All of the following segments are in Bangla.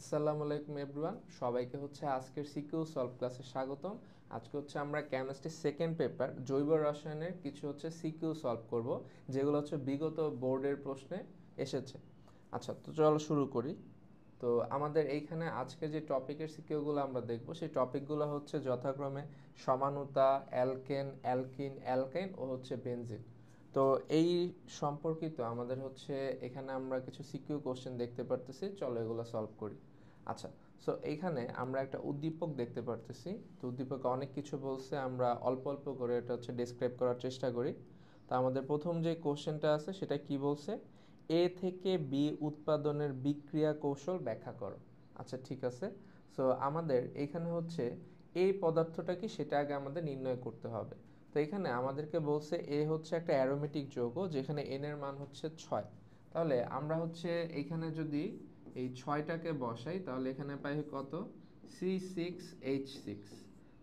আসসালামু আলাইকুম এভরিওয়ান, সবাইকে হচ্ছে আজকের সিকিউ সলভ ক্লাসে স্বাগতম। আজকে হচ্ছে আমরা কেমিস্ট্রি সেকেন্ড পেপার জৈব রসায়নের কিছু হচ্ছে সিকিউ সলভ করব, যেগুলো হচ্ছে বিগত বোর্ডের প্রশ্নে এসেছে। আচ্ছা, তো চলো শুরু করি। তো আমাদের এইখানে আজকে যে টপিকের সিকিউগুলো আমরা দেখব, সেই টপিকগুলো হচ্ছে যথাক্রমে সমানুতা, অ্যালকেন, অ্যালকিন, অ্যালকাইন ও হচ্ছে বেনজিন। তো এই সম্পর্কিত আমাদের হচ্ছে এখানে আমরা কিছু সিকিউ কোশ্চেন দেখতে পারতেছি, চলো এগুলো সলভ করি। আচ্ছা, সো এইখানে আমরা একটা উদ্দীপক দেখতে পারতেছি। তো উদ্দীপকে অনেক কিছু বলছে, আমরা অল্প অল্প করে এটা হচ্ছে ডেসক্রাইব করার চেষ্টা করি। তো আমাদের প্রথম যে কোশ্চেনটা আছে সেটা কি বলছে, এ থেকে বি উৎপাদনের বিক্রিয়া কৌশল ব্যাখ্যা করো। আচ্ছা, ঠিক আছে। সো আমাদের এখানে হচ্ছে এই পদার্থটা কি সেটা আগে আমাদের নির্ণয় করতে হবে। তো এখানে আমাদেরকে বলছে এ হচ্ছে একটা অ্যারোমেটিক যৌগ, যেখানে এন এর মান হচ্ছে 6। তাহলে আমরা হচ্ছে এখানে যদি এই 6টাকে বসাই, তাহলে এখানে পাই কত, C6H6।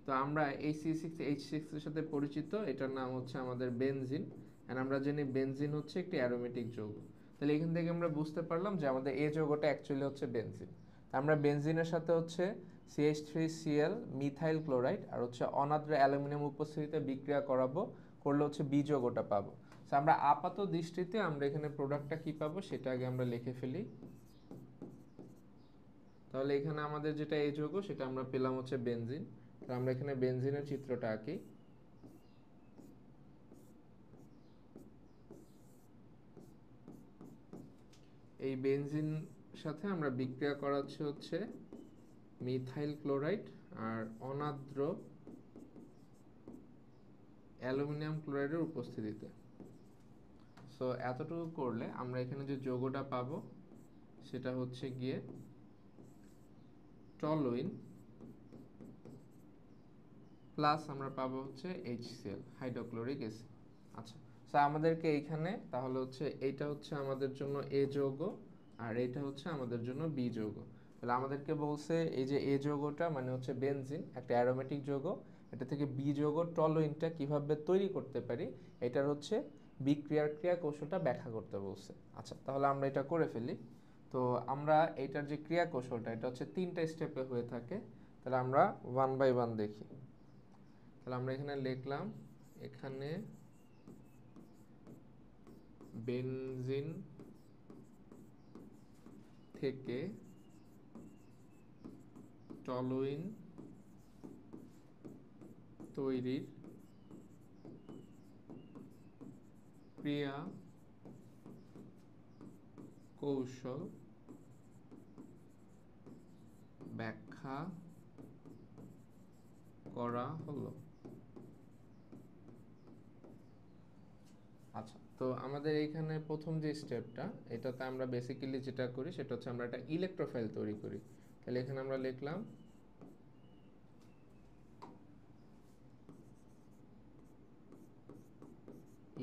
তো আমরা এই C6H6 এর সাথে পরিচিত, এটার নাম হচ্ছে আমাদের বেনজিন। আর আমরা জানি বেনজিন হচ্ছে একটি অ্যারোমেটিক যৌগ। তাহলে এখান থেকে আমরা বুঝতে পারলাম যে আমাদের এই যৌগটা অ্যাকচুয়ালি হচ্ছে বেনজিন। আমরা বেনজিনের সাথে হচ্ছে CH3Cl মিথাইল ক্লোরাইড আর হচ্ছে অনাদ্র অ্যালুমিনিয়াম উপস্থিতিতে বিক্রিয়া করাবো, করলে হচ্ছে বি যৌগটা পাবো। তো আমরা আপাত দৃষ্টিতে আমরা এখানে প্রোডাক্টটা কি পাবো সেটা আগে আমরা লিখে ফেলি। তাহলে এখানে আমাদের যেটা এই যৌগ সেটা আমরা পেলাম হচ্ছে বেনজিন। তো আমরা এখানে বেনজিনের চিত্রটা আঁকি। এই বেনজিন সাথে আমরা বিক্রিয়া করাচ্ছি হচ্ছে মিথাইল ক্লোরাইড আর অনাদ্র অ্যালুমিনিয়াম ক্লোরাইডের উপস্থিতিতে। সো এতটুকু করলে আমরা এখানে যে যৌগটা পাবো সেটা হচ্ছে গিয়ে টলুইন প্লাস আমরা পাবো হচ্ছে HCl হাইড্রোক্লোরিক অ্যাসিড। আচ্ছা, সো আমাদেরকে এইখানে তাহলে হচ্ছে এইটা হচ্ছে আমাদের জন্য এ যৌগ আর এইটা হচ্ছে আমাদের জন্য বি যৌগ। তাহলে আমাদেরকে বলছে এই যে এ যৌগটা মানে হচ্ছে বেনজিন, একটা অ্যারোমেটিক যৌগ, এটা থেকে বি যৌগ টলুইনটা কিভাবে তৈরি করতে পারি এটার হচ্ছে বিক্রিয়ার ক্রিয়া কৌশলটা ব্যাখ্যা করতে বলছে। আচ্ছা, তাহলে আমরা এটা করে ফেলি। তো আমরা এইটার যে ক্রিয়া কৌশলটা এটা হচ্ছে 3টা স্টেপে হয়ে থাকে। তাহলে আমরা ওয়ান বাই ওয়ান দেখি। তাহলে আমরা এখানে লিখলাম, এখানে বেনজিন থেকে টলুইন তৈরির ক্রিয়া কৌশল ব্যাখ্যা করা হলো। আচ্ছা, তো আমাদের এইখানে প্রথম যে স্টেপটা, এটাতে আমরা বেসিক্যালি যেটা করি সেটা হচ্ছে আমরা একটা ইলেকট্রোফাইল তৈরি করি। তাহলে এখানে আমরা লিখলাম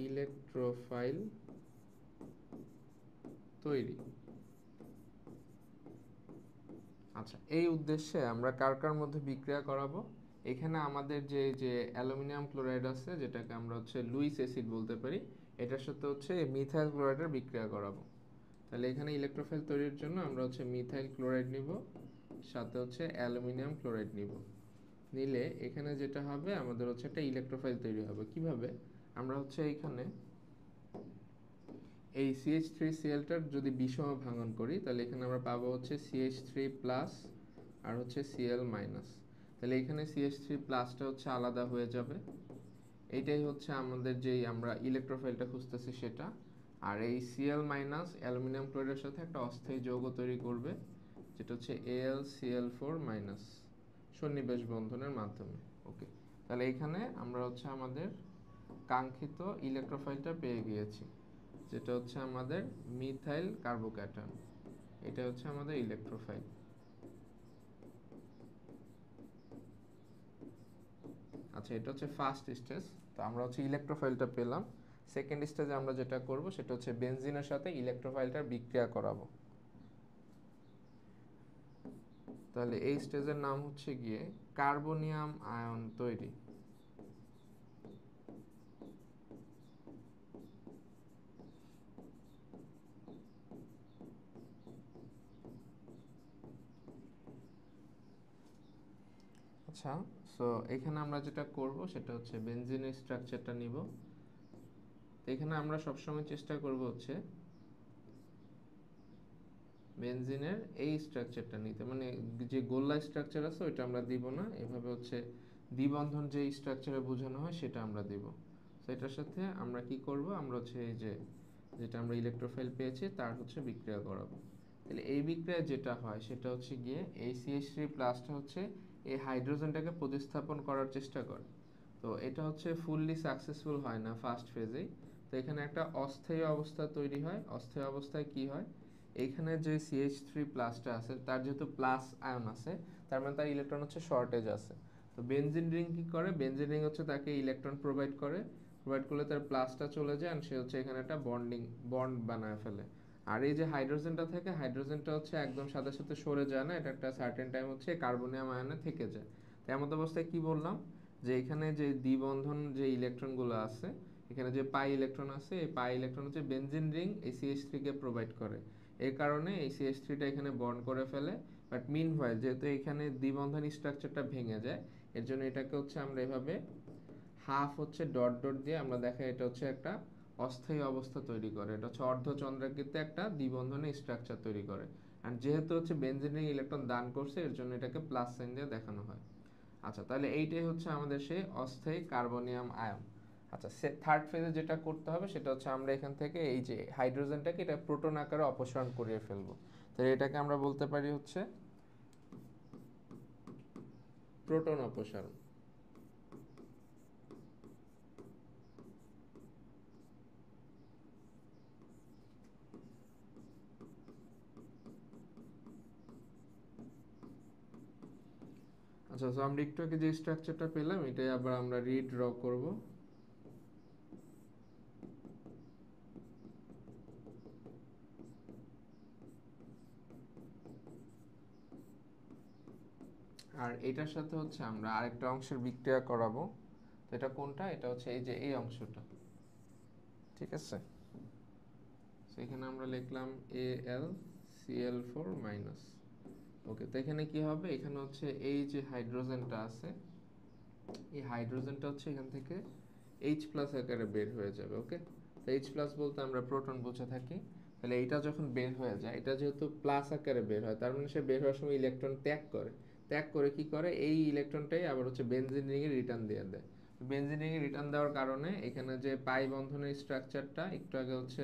ইলেকট্রোফাইল তৈরি। আচ্ছা, এই উদ্দেশ্যে আমরা কার কার মধ্যে বিক্রিয়া করাবো, এখানে আমাদের যে যে অ্যালুমিনিয়াম ক্লোরাইড আছে, যেটাকে আমরা হচ্ছে লুইস অ্যাসিড বলতে পারি, এটার সাথে হচ্ছে মিথাইল ক্লোরাইডের বিক্রিয়া করাবো। তাহলে এখানে ইলেকট্রোফাইল তৈরির জন্য আমরা হচ্ছে মিথাইল ক্লোরাইড নিব, সাথে হচ্ছে অ্যালুমিনিয়াম ক্লোরাইড নিব। নিলে এখানে যেটা হবে আমাদের হচ্ছে একটা ইলেকট্রোফাইল তৈরি হবে। কিভাবে, আমরা হচ্ছে এখানে এই CH3Clটার যদি বিষম ভাঙন করি, তাহলে এখানে আমরা পাবো হচ্ছে CH3 প্লাস আর হচ্ছে Cl মাইনাস। তাহলে এখানে CH3 প্লাসটা হচ্ছে আলাদা হয়ে যাবে, এইটাই হচ্ছে আমাদের যেই আমরা ইলেকট্রোফাইলটা খুঁজতেছি সেটা। আর এই Cl মাইনাস অ্যালুমিনিয়াম ক্লোরাইডের সাথে একটা অস্থায়ী যৌগ তৈরি করবে, যেটা হচ্ছে AlCl4 মাইনাস সন্নিবেশ বন্ধনের মাধ্যমে। ওকে, তাহলে এখানে আমরা হচ্ছে আমাদের কাঙ্ক্ষিত ইলেকট্রোফাইলটা পেয়ে গিয়েছি, যেটা হচ্ছে আমাদের মিথাইল কার্বোক্যাটায়ন। এটা হচ্ছে আমাদের ইলেকট্রোফাইল। আচ্ছা, এটা হচ্ছে ফার্স্ট স্টেজ। তো আমরা হচ্ছে ইলেকট্রোফাইলটা পেলাম। সেকেন্ড স্টেজে আমরা যেটা করব সেটা হচ্ছে বেনজিনের সাথে ইলেকট্রোফাইলটার বিক্রিয়া করাবো। তাহলে এই স্টেজের নাম হচ্ছে গিয়ে কার্বনিয়াম আয়ন তৈরি। আচ্ছা, সো এখানে আমরা যেটা করব সেটা হচ্ছে বেনজিনের স্ট্রাকচারটা নিব। তো এখানে আমরা সবসময় চেষ্টা করব হচ্ছে বেনজিনের এই স্ট্রাকচারটা নিতে, মানে যে গোল্লা স্ট্রাকচার আছে ওইটা আমরা দিব না, এভাবে হচ্ছে দ্বিবন্ধন যে স্ট্রাকচারে বোঝানো হয় সেটা আমরা দিব। তো এটার সাথে আমরা কি করব, আমরা হচ্ছে এই যে যেটা আমরা ইলেকট্রোফাইল পেয়েছি তার হচ্ছে বিক্রিয়া করাবো। তাহলে এই বিক্রিয়ায় যেটা হয় সেটা হচ্ছে গিয়ে এই CH3 প্লাসটা হচ্ছে এই হাইড্রোজেনটাকে প্রতিস্থাপন করার চেষ্টা করে। তো এটা হচ্ছে ফুললি সাকসেসফুল হয় না ফার্স্ট ফেজেই। তো এখানে একটা অস্থায়ী অবস্থা তৈরি হয়। অস্থায়ী অবস্থায় কি হয়, এইখানে যে CH3 প্লাসটা আছে তার যেহেতু প্লাস আয়ন আছে, তার মানে তার ইলেকট্রন হচ্ছে শর্টেজ আছে। তো বেনজিন রিং কি করে, বেনজিন রিং হচ্ছে তাকে ইলেকট্রন প্রোভাইড করে, প্রোভাইড করলে তার প্লাসটা চলে যায় আর সে হচ্ছে এখানে একটা বন্ড বানায় ফেলে। আর এই যে হাইড্রোজেনটা থাকে, হাইড্রোজেনটা হচ্ছে একদম সাথে সাথে সরে যায় না, এটা একটা সার্টেন টাইম হচ্ছে কার্বনিয়াম আয়নে থেকে যায়। তো এমন অবস্থায় কি বললাম, যে এখানে যে দ্বিবন্ধন যে ইলেকট্রনগুলো আছে, এখানে যে পাই ইলেকট্রন আছে, এই পাই ইলেকট্রন হচ্ছে বেনজিন রিং এই CH3 কে প্রোভাইড করে। এই কারণে এই CH3টা এখানে বন্ড করে ফেলে। বাট মিনহোয়াইল যেহেতু এখানে দ্বিবন্ধন স্ট্রাকচারটা ভেঙে যায়, এর জন্য এটাকে হচ্ছে আমরা এভাবে হাফ হচ্ছে ডট ডট দিয়ে আমরা দেখাই, এটা হচ্ছে একটা অস্থায়ী অবস্থা তৈরি করে, এটা হচ্ছে অর্ধচন্দ্রাকৃতি একটা দ্বিবন্ধনের স্ট্রাকচার তৈরি করে। আর যেহেতু হচ্ছে বেনজিন রিং ইলেকট্রন দান করছে, এর জন্য এটাকে প্লাস সাইন দিয়ে দেখানো হয়। আচ্ছা, তাহলে এইটাই হচ্ছে আমাদের সেই অস্থায়ী কার্বনিয়াম আয়ন। আচ্ছা, থার্ড ফেজে যেটা করতে হবে সেটা হচ্ছে আমরা এখান থেকে এই যে হাইড্রোজেনটাকে এটা প্রোটন আকারে অপসারণ করিয়ে ফেলবো। তো এটাকে আমরা বলতে পারি হচ্ছে প্রোটন অপসারণ। আচ্ছা, তো আমরা একটু আগে যে স্ট্রাকচারটা পেলাম এটাই আবার আমরা রিড্র করব। আর এটার সাথে হচ্ছে আমরা আরেকটা অংশের বিক্রিয়া করাবো। তো এটা কোনটা, এটা হচ্ছে এই যে এই অংশটা, ঠিক আছে। তো এখানে আমরা লিখলাম AlCl4 মাইনাস। ওকে, তো এখানে কি হবে, এখানে হচ্ছে এই যে হাইড্রোজেনটা আছে, এই হাইড্রোজেনটা হচ্ছে এখান থেকে H প্লাস আকারে বের হয়ে যাবে। ওকে, তো H প্লাস বলতে আমরা প্রোটন বুঝে থাকি। তাহলে এইটা যখন বের হয়ে যায়, এটা যেহেতু প্লাস আকারে বের হয়, তার মানে সে বের হওয়ার সময় ইলেকট্রন ত্যাগ করে। ত্যাগ করে কি করে, এই ইলেকট্রনটাই আবার হচ্ছে বেনজিন রিংয়ে রিটার্ন দিয়ে দেয়। বেনজিন রিংয়ে রিটার্ন দেওয়ার কারণে এখানে যে পাই বন্ধনের স্ট্রাকচারটা একটু আগে হচ্ছে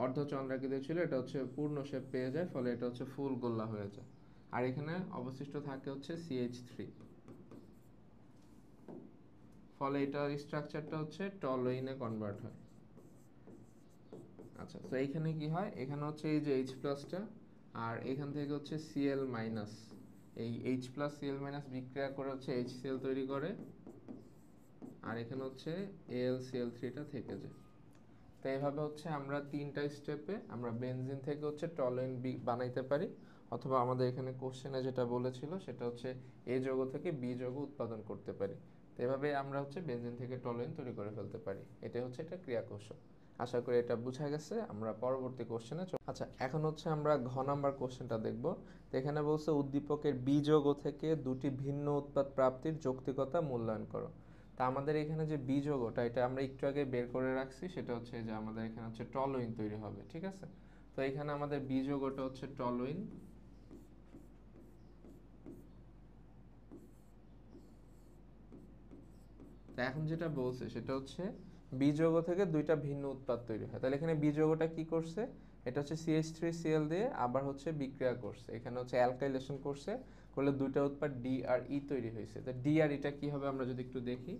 অর্ধচন্দ্রাকৃতি ছিল, এটা হচ্ছে পূর্ণ শেপ পেয়ে যায়, ফলে এটা হচ্ছে ফুল গোল্লা হয়ে যায়। আর এখানে অবশিষ্ট থাকে হচ্ছে CH3, ফলে এটার স্ট্রাকচারটা হচ্ছে টলুইনে কনভার্ট হয়। আচ্ছা, তো এইখানে কি হয়, এখানে হচ্ছে এই যে H প্লাসটা আর এখান থেকে হচ্ছে Cl মাইনাস, এই H প্লাস Cl মাইনাস বিক্রিয়া করে হচ্ছে HCl তৈরি করে, আর এখানে হচ্ছে AlCl3টা থেকে যায়। তো এইভাবে হচ্ছে আমরা তিনটা স্টেপে আমরা বেনজিন থেকে হচ্ছে টলুইন বানাইতে পারি, অথবা আমাদের এখানে কোশ্চেনে যেটা বলেছিল সেটা হচ্ছে A যৌগ থেকে B যৌগ উৎপাদন করতে পারি। তো এভাবে আমরা হচ্ছে বেনজিন থেকে টলুইন তৈরি করে ফেলতে পারি। এটা হচ্ছে একটা ক্রিয়া কৌশল। আশা করি এটা বোঝা গেছে। আমরা পরবর্তী কোশ্চেনে আচ্ছা, এখন হচ্ছে আমরা ঘ নাম্বার কোশ্চেনটা দেখব। তো এখানে বলছে উদ্দীপকের বি যৌগ থেকে দুটি ভিন্ন উৎপাদ প্রাপ্তির যৌক্তিকতা মূল্যায়ন করো। তা আমাদের এখানে যে বি যৌগটা, এটা আমরা একটু আগে বের করে রাখছি, সেটা হচ্ছে যে আমাদের এখানে হচ্ছে টলুইন তৈরি হবে, ঠিক আছে। তো এখানে আমাদের বি যৌগটা হচ্ছে টলুইন। তো এখন যেটা বলছে সেটা হচ্ছে বি যৌগ থেকে দুইটা ভিন্ন উৎপাদ তৈরি হয়। তাহলে এখানে বি যৌগটা কি করছে, এটা হচ্ছে CH3Cl দিয়ে আবার হচ্ছে বিক্রিয়া করছে, এখানে হচ্ছে অ্যালকাইলেশন করছে, করলে দুইটা উৎপাদ ডি আর ই তৈরি হয়েছে। তো ডি আর ইটা কি হবে আমরা যদি একটু দেখি,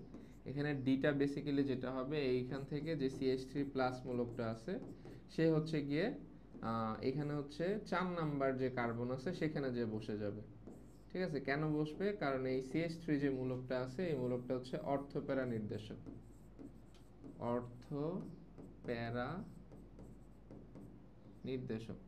এখানে ডিটা বেসিক্যালি যেটা হবে, এইখান থেকে যে CH3 প্লাস মূলকটা আছে সে হচ্ছে গিয়ে এখানে হচ্ছে 4 নাম্বার যে কার্বন আছে সেখানে যে বসে যাবে, ঠিক আছে। কেন বসবে, কারণ এই CH3 যে মূলকটা আছে এই মূলকটা হচ্ছে অর্থ প্যারা নির্দেশক, অর্থ প্যারা নির্দেশক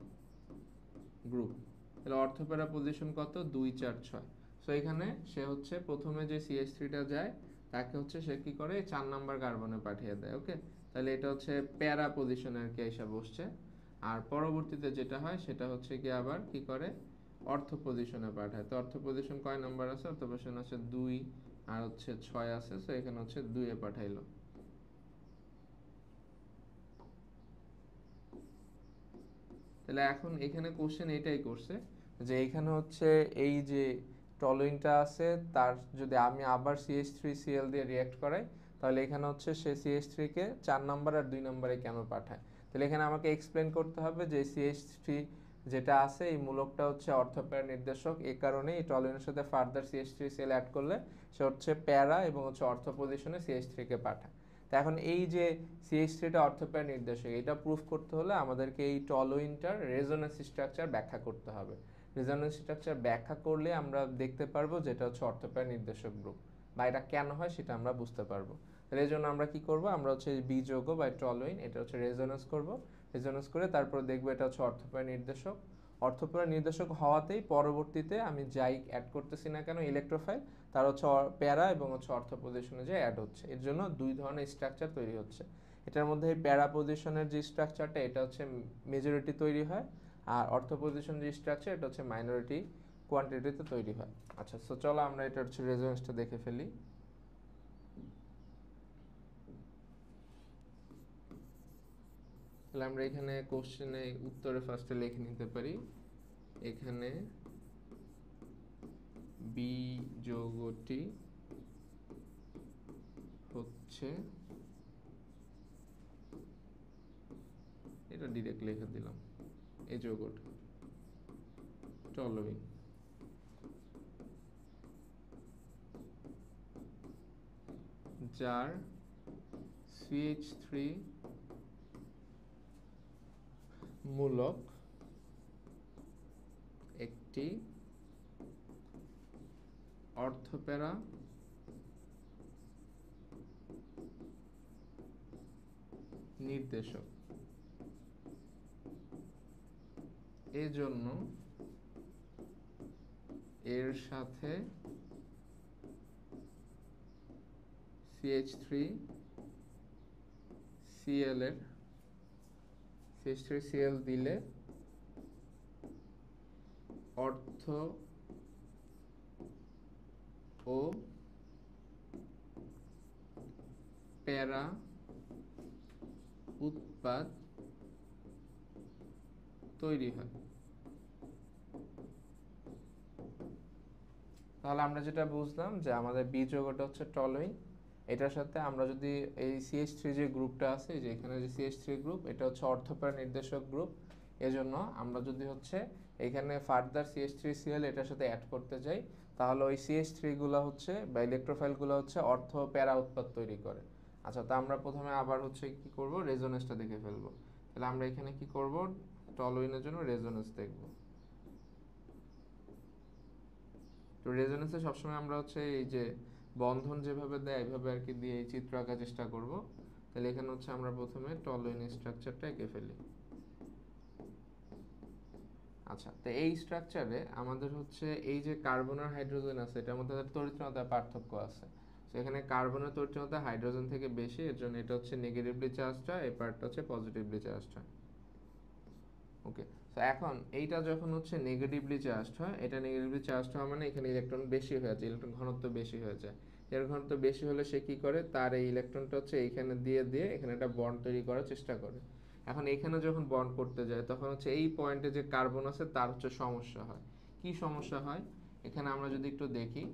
গ্রুপ। তাহলে অর্থ প্যারা পজিশন কত, 2 4 6। সো এখানে সে হচ্ছে প্রথমে যে CH3টা যায় তাকে হচ্ছে সে কি করে 4 নাম্বার কার্বনে পাঠিয়ে দেয়। ওকে, তাহলে এটা হচ্ছে প্যারা পজিশনে আর কি এসে বসছে। আর পরবর্তীতে যেটা হয় সেটা হচ্ছে কি আবার কি করে, অর্থ পজিশনে পাঠায়। তো অর্থ পজিশন কয় নাম্বার আছে? অর্থ পজিশন আছে 2 আর হচ্ছে 6 আছে, সো এখানে হচ্ছে 2 এ পাঠাইলো। তাহলে এখন এখানে কোশ্চেন এটাই করছে যে এখানে হচ্ছে এই যে টলুইনটা আছে তার যদি আমি আবার CH3Cl দিয়ে রিঅ্যাক্ট করাই, তাহলে এখানে হচ্ছে সে CH3 কে 4 নাম্বার আর 2 নাম্বারে কেন পাঠায়। তাহলে এখানে আমাকে এক্সপ্লেন করতে হবে যে CH3 যেটা আছে এই মূলকটা হচ্ছে অর্থপ্যারা নির্দেশক, এই কারণে এই টলুইনের সাথে ফার্দার CH3Cl অ্যাড করলে সে হচ্ছে প্যারা এবং হচ্ছে অর্থ পজিশনে CH3 কে পাঠায়। তো এখন এই যে CH3টা অর্থপ্যারা নির্দেশক, এটা প্রুফ করতে হলে আমাদেরকে এই টলুইনটার রেজোন্যান্স স্ট্রাকচার ব্যাখ্যা করতে হবে। রেজোন্যান্স স্ট্রাকচার ব্যাখ্যা করলে আমরা দেখতে পারবো যেটা হচ্ছে অর্থপ্যারা নির্দেশক গ্রুপ, বা এটা কেন হয় সেটা আমরা বুঝতে পারবো। তাহলে এই জন্য আমরা কি করব, আমরা হচ্ছে বি যৌগ বা টলুইন এটা হচ্ছে রেজোন্যান্স করব। রেজোন্যান্স করে তারপর দেখবো এটা হচ্ছে অর্থপ্যারা নির্দেশক। অর্থপ্যারা নির্দেশক হওয়াতেই পরবর্তীতে আমি যাই অ্যাড করতেছি না কেন ইলেকট্রোফাইল, তার হচ্ছে প্যারা এবং হচ্ছে অর্থ পজিশনে যে অ্যাড হচ্ছে, এর জন্য দুই ধরনের স্ট্রাকচার তৈরি হচ্ছে। এটার মধ্যে এই প্যারা পজিশনের যে স্ট্রাকচারটা এটা হচ্ছে মেজরিটি তৈরি হয়, আর অর্থ পজিশন যে স্ট্রাকচার এটা হচ্ছে মাইনরিটি কোয়ান্টিটিতে তৈরি হয়। আচ্ছা, সো চলো আমরা এটা হচ্ছে রেজোনেন্সটা দেখে ফেলি। তাহলে আমরা এখানে কোশ্চেনে উত্তরে ফার্স্টে লিখে নিতে পারি, এখানে বি যৌগটি হচ্ছে, এটা ডিরেক্ট লিখে দিলাম, এই যৌগটা টলুইন। যার CH3 মূলক একটি অর্থপ্যারা নির্দেশক, এজন্য এর সাথে CH3Cl দিলে অর্থ ও প্যারা উৎপাদ তৈরি হয়। তাহলে আমরা যেটা বুঝলাম যে আমাদের বি যৌগটা হচ্ছে টলুইন, এটার সাথে আমরা যদি এই CH3 যে গ্রুপটা আছে, যে এখানে যে CH3 গ্রুপ এটা হচ্ছে অর্থপ্যারা নির্দেশক গ্রুপ, এজন্য আমরা যদি হচ্ছে এখানে ফার্দার CH3Cl এটার সাথে অ্যাড করতে যাই, তাহলে ওই CH3 গুলো হচ্ছে বা ইলেকট্রোফাইল গুলো হচ্ছে অর্থ প্যারা উৎপাদ তৈরি করে। আচ্ছা, তো আমরা প্রথমে আবার হচ্ছে কি করব, রেজোনেন্সটা দেখে ফেলবো। তাহলে আমরা এখানে কি করব, টলুইনের জন্য রেজোনেন্স দেখব। তো রেজোনেন্সে সবসময় আমরা হচ্ছে এই যে বন্ধন যেভাবে দেয় এইভাবে আর কি দিয়ে এই চিত্র আঁকার চেষ্টা করব। তাহলে এখানে হচ্ছে আমরা প্রথমে টলুইন স্ট্রাকচারটা এঁকে ফেলি। আচ্ছা, তো এই স্ট্রাকচারে আমাদের হচ্ছে এই যে কার্বন আর হাইড্রোজেন আছে এটার মধ্যে তড়িৎচলতার পার্থক্য আছে। তো এখানে কার্বনের তড়িৎচলতা হাইড্রোজেন থেকে বেশি, এর জন্য এটা হচ্ছে নেগেটিভলি চার্জড হয়, এই পার্টটা হচ্ছে পজিটিভলি চার্জড হয়। ওকে, তো এখন এইটা যখন হচ্ছে নেগেটিভলি চার্জড হয়, এটা নেগেটিভলি চার্জড হওয়া মানে এখানে ইলেকট্রন বেশি হয়ে যায়, ইলেকট্রন ঘনত্ব বেশি হয়ে যায়। এর ঘনত্ব বেশি হলে সে কি করে, তার এই ইলেকট্রনটা হচ্ছে এইখানে দিয়ে দিয়ে এখানে একটা বন্ড তৈরি করার চেষ্টা করে। এখন এখানে যখন বন্ড করতে যায় তখন হচ্ছে এই পয়েন্টে যে কার্বন আছে তার হচ্ছে সমস্যা হয়। কি সমস্যা হয়, এখানে আমরা যদি একটু দেখি,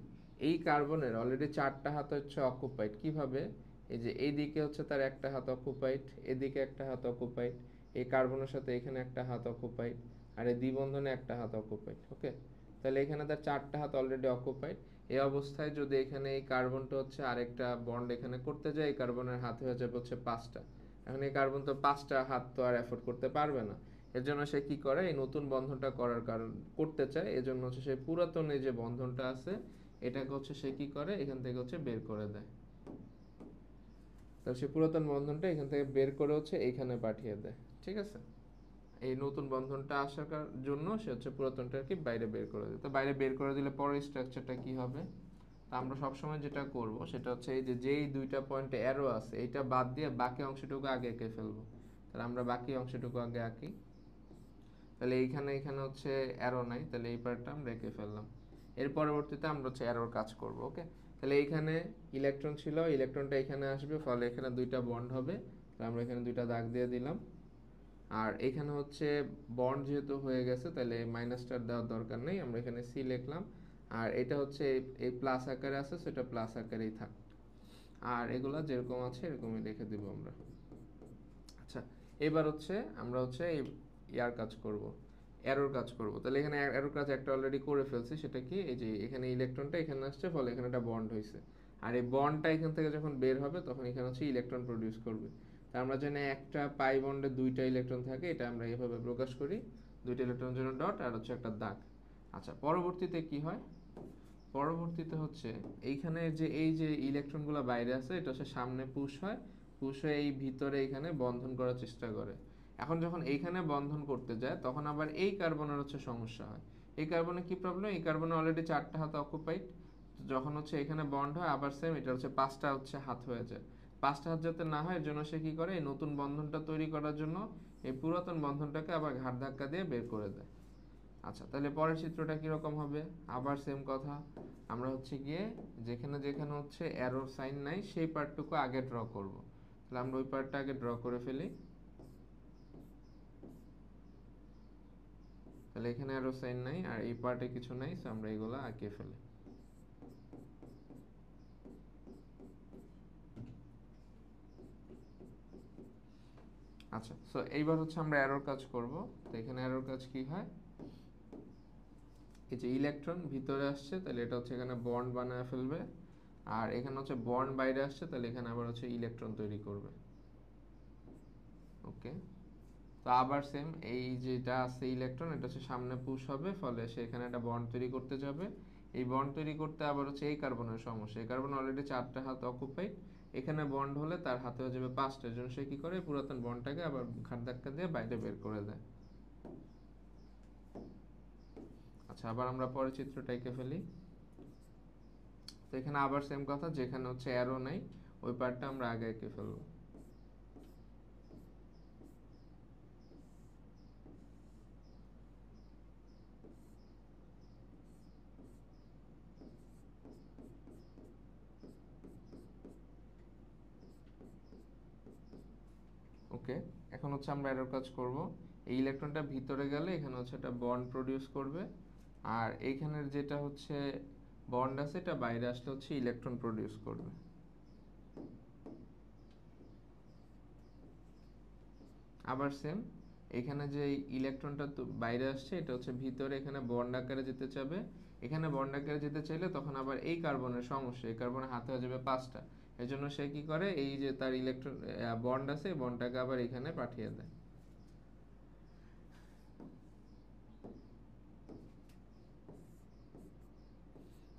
এই কার্বনের অলরেডি 4টা হাত হচ্ছে অকুপাইড। কিভাবে, এই যে এইদিকে হচ্ছে তার একটা হাত অকুপাইড, এদিকে একটা হাত অকুপাইড, এই কার্বনের সাথে এখানে একটা হাত অকুপাইড, আর এই দ্বিবন্ধনে একটা হাত অকুপাইড। ওকে, তাহলে এখানে তার 4টা হাত অলরেডি অকুপাইড। এই অবস্থায় যদি এখানে এই কার্বনটা হচ্ছে আরেকটা বন্ড এখানে করতে যায়, এই কার্বনের হাত হয়ে যাবে হচ্ছে 5টা। এখন এই কার্বন তো 5টা হাত তো আর এফোর্ড করতে পারবে না, এর জন্য সে কি করে, এই নতুন বন্ধনটা করার কারণ করতে চায়, এজন্য হচ্ছে সে পুরাতন এই যে বন্ধনটা আছে এটাকে হচ্ছে সে কি করে এখান থেকে হচ্ছে বের করে দেয়। তাহলে সে পুরাতন বন্ধনটা এখান থেকে বের করে হচ্ছে এইখানে পাঠিয়ে দেয়। ঠিক আছে, এই নতুন বন্ধনটা আসার জন্য সে হচ্ছে পুরাতনটা কি বাইরে বের করে দেয়। তো বাইরে বের করে দিলে পরের স্ট্রাকচারটা কি হবে, তা আমরা সবসময় যেটা করব সেটা হচ্ছে এই যে যেই দুইটা পয়েন্টে অ্যারো আছে এইটা বাদ দিয়ে বাকি অংশটুকু আগে এঁকে ফেলবো। তাহলে আমরা বাকি অংশটুকু আগে আঁকি। তাহলে এইখানে এখানে হচ্ছে অ্যারো নাই, তাহলে এই পার্টটা আমরা রেখে ফেললাম। এর পরবর্তীতে আমরা হচ্ছে অ্যারোর কাজ করব। ওকে, তাহলে এইখানে ইলেকট্রন ছিল, ইলেকট্রনটা এখানে আসবে, ফলে এখানে দুইটা বন্ড হবে, তাহলে আমরা এখানে দুইটা দাগ দিয়ে দিলাম। আর এখানে হচ্ছে বন্ড যেহেতু হয়ে গেছে, তাহলে মাইনাসটার দেওয়ার দরকার নেই, আমরা এখানে সি লিখলাম। আর এটা হচ্ছে এই প্লাস আকারে আছে, সেটা প্লাস আকারেই থাক। আর এগুলা যেরকম আছে এরকমই রেখে দিব আমরা। আচ্ছা, এবার হচ্ছে আমরা হচ্ছে এই ইয়ার কাজ করব, অ্যারোর কাজ করব। তাহলে এখানে অ্যারোর কাজ একটা অলরেডি করে ফেলছি, সেটা কি, এই যে এখানে ইলেকট্রনটা এখানে আসছে, ফলে এখানে একটা বন্ড হয়েছে। আর এই বন্ডটা এখান থেকে যখন বের হবে তখন এখানে হচ্ছে ইলেকট্রন প্রডিউস করবে। তা আমরা জানি একটা পাই বন্ডে দুইটা ইলেকট্রন থাকে, এটা আমরা এভাবে প্রকাশ করি, দুইটা ইলেকট্রনের জন্য ডট আর হচ্ছে একটা দাগ। আচ্ছা, পরবর্তীতে কি হয়, পরবর্তীতে হচ্ছে এইখানে যে এই যে ইলেকট্রনগুলো বাইরে আছে, এটা হচ্ছে সামনে পুশ হয়, পুশ হয়ে এই ভিতরে এখানে বন্ধন করার চেষ্টা করে। এখন যখন এইখানে বন্ধন করতে যায় তখন আবার এই কার্বনের হচ্ছে সমস্যা হয়। এই কার্বনে কি প্রবলেম, এই কার্বনে অলরেডি 4টা হাত অকুপাইড, যখন হচ্ছে এখানে বন্ড হয় আবার সেম এটা হচ্ছে 5টা হচ্ছে হাত হয়ে যায়। 5টা হাত যাতে না হয় এর জন্য সে কি করে, এই নতুন বন্ধনটা তৈরি করার জন্য এই পুরাতন বন্ধনটাকে আবার ঘাড় ধাক্কা দিয়ে বের করে দেয়। আচ্ছা, তাহলে পরের চিত্রটা কিরকম হবে, আবার সেম কথা, আমরা হচ্ছে গিয়ে যেখানে যেখানে হচ্ছে অ্যারোর সাইন নাই সেই পার্টটুকু আগে ড্র করব। তাহলে আমরা ওই পার্টটা আগে ড্র করে ফেলি। তাহলে এখানে অ্যারো সাইন নাই আর এই পার্টে কিছু নাই, সো আমরা এগুলো আঁকিয়ে ফেলি। আচ্ছা, সো এইবার হচ্ছে আমরা অ্যারোর কাজ করব। তো এখানে অ্যারোর কাজ কি হয়, এই যে ইলেকট্রন ভিতরে আসছে, তাহলে এটা হচ্ছে এখানে বন্ড বানায় ফেলবে। আর এখানে হচ্ছে বন্ড বাইরে আসছে, তাহলে এখানে আবার হচ্ছে ইলেকট্রন তৈরি করবে। ওকে, তো আবার সেম, এই যেটা আছে ইলেকট্রন, এটা হচ্ছে সামনে পুশ হবে, ফলে সে এখানে একটা বন্ড তৈরি করতে যাবে। এই বন্ড তৈরি করতে আবার হচ্ছে এই কার্বনের সমস্যা, এই কার্বন অলরেডি 4টা হাত অকুপাইড, এখানে বন্ড হলে তার হাতে হয়ে যাবে 5টার জন্য সে কি করে, পুরাতন বন্ডটাকে আবার ঘাট ধাক্কা দিয়ে বাইরে বের করে দেয়। আচ্ছা, আবার আমরা পরের চিত্রটা এঁকে ফেলি। তো এখানে আবার সেম কথা, যেখানে হচ্ছে অ্যারো নাই ওই পার্টটা আমরা আগে এঁকে ফেলবো। ওকে, এখন হচ্ছে আমরা এরর কাজ করব। এই ইলেকট্রনটা ভিতরে গেলে এখানে হচ্ছে একটা বন্ড প্রডিউস করবে, আর এইখানের যেটা হচ্ছে বন্ড আছে এটা বাইরে আসলে হচ্ছে ইলেকট্রন প্রডিউস করবে। আবার সেম, এখানে যে ইলেকট্রনটা তো বাইরে আসছে এটা হচ্ছে ভিতরে এখানে বন্ড আকারে যেতে চাবে, এখানে বন্ড আকারে যেতে চাইলে তখন আবার এই কার্বনের সমস্যা, এই কার্বনের হাতে হয়ে যাবে 5টা, এর জন্য সে কি করে, এই যে তার ইলেকট্রন বন্ড আছে এই বন্ডটাকে আবার এখানে পাঠিয়ে দেয়।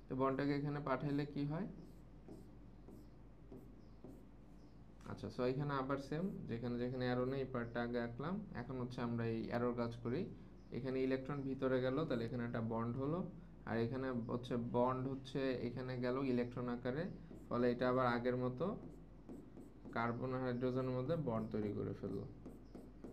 তো বন্ডটাকে এখানে পাঠাইলে কি হয়, আচ্ছা, সো এখানে আবার সেম, যেখানে যেখানে অ্যারো নেই এই পার্টটা আগে আঁকলাম। এখন হচ্ছে আমরা এই অ্যারোর কাজ করি। এখানে ইলেকট্রন ভিতরে গেল, তাহলে এখানে একটা বন্ড হলো, আর এখানে হচ্ছে বন্ড হচ্ছে এখানে গেল ইলেকট্রন আকারে, ফলে এটা আবার আগের মতো কার্বন আর হাইড্রোজেনের মধ্যে বন্ড তৈরি করে ফেললো।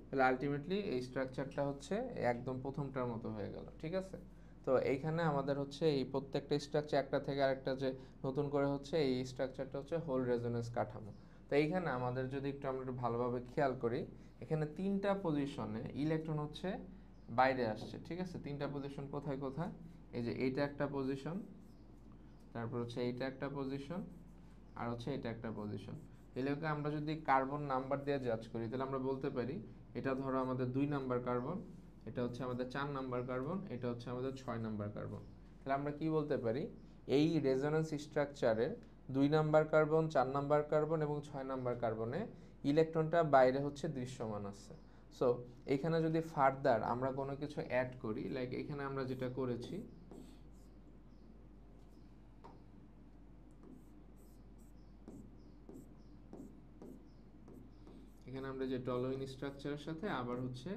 তাহলে আলটিমেটলি এই স্ট্রাকচারটা হচ্ছে একদম প্রথমটার মতো হয়ে গেল। ঠিক আছে, তো এইখানে আমাদের হচ্ছে এই প্রত্যেকটা স্ট্রাকচার একটা থেকে আরেকটা যে নতুন করে হচ্ছে, এই স্ট্রাকচারটা হচ্ছে হোল রেজোনেন্স কাঠামো। তো এইখানে আমাদের যদি একটু আমরা একটু ভালোভাবে খেয়াল করি, এখানে 3টা পজিশনে ইলেকট্রন হচ্ছে বাইরে আসছে। ঠিক আছে, 3টা পজিশন কোথায় কোথায়, এই যে এইটা একটা পজিশন, তারপর হচ্ছে এইটা একটা পজিশন, আর হচ্ছে এটা একটা পজিশন। এগুলোকে আমরা যদি কার্বন নাম্বার দিয়ে জাজ করি, তাহলে আমরা বলতে পারি এটা ধরো আমাদের 2 নাম্বার কার্বন, এটা হচ্ছে আমাদের 4 নাম্বার কার্বন, এটা হচ্ছে আমাদের 6 নাম্বার কার্বন। তাহলে আমরা কি বলতে পারি, এই রেজোন্যান্স স্ট্রাকচারের 2 নাম্বার কার্বন, 4 নাম্বার কার্বন এবং 6 নাম্বার কার্বনে ইলেকট্রনটা বাইরে হচ্ছে দৃশ্যমান আছে। সো এখানে যদি ফার্দার আমরা কোনো কিছু অ্যাড করি, লাইক এখানে আমরা যেটা করেছি, এখানে আমরা যে টলোইন স্ট্রাকচারের সাথে আবার হচ্ছে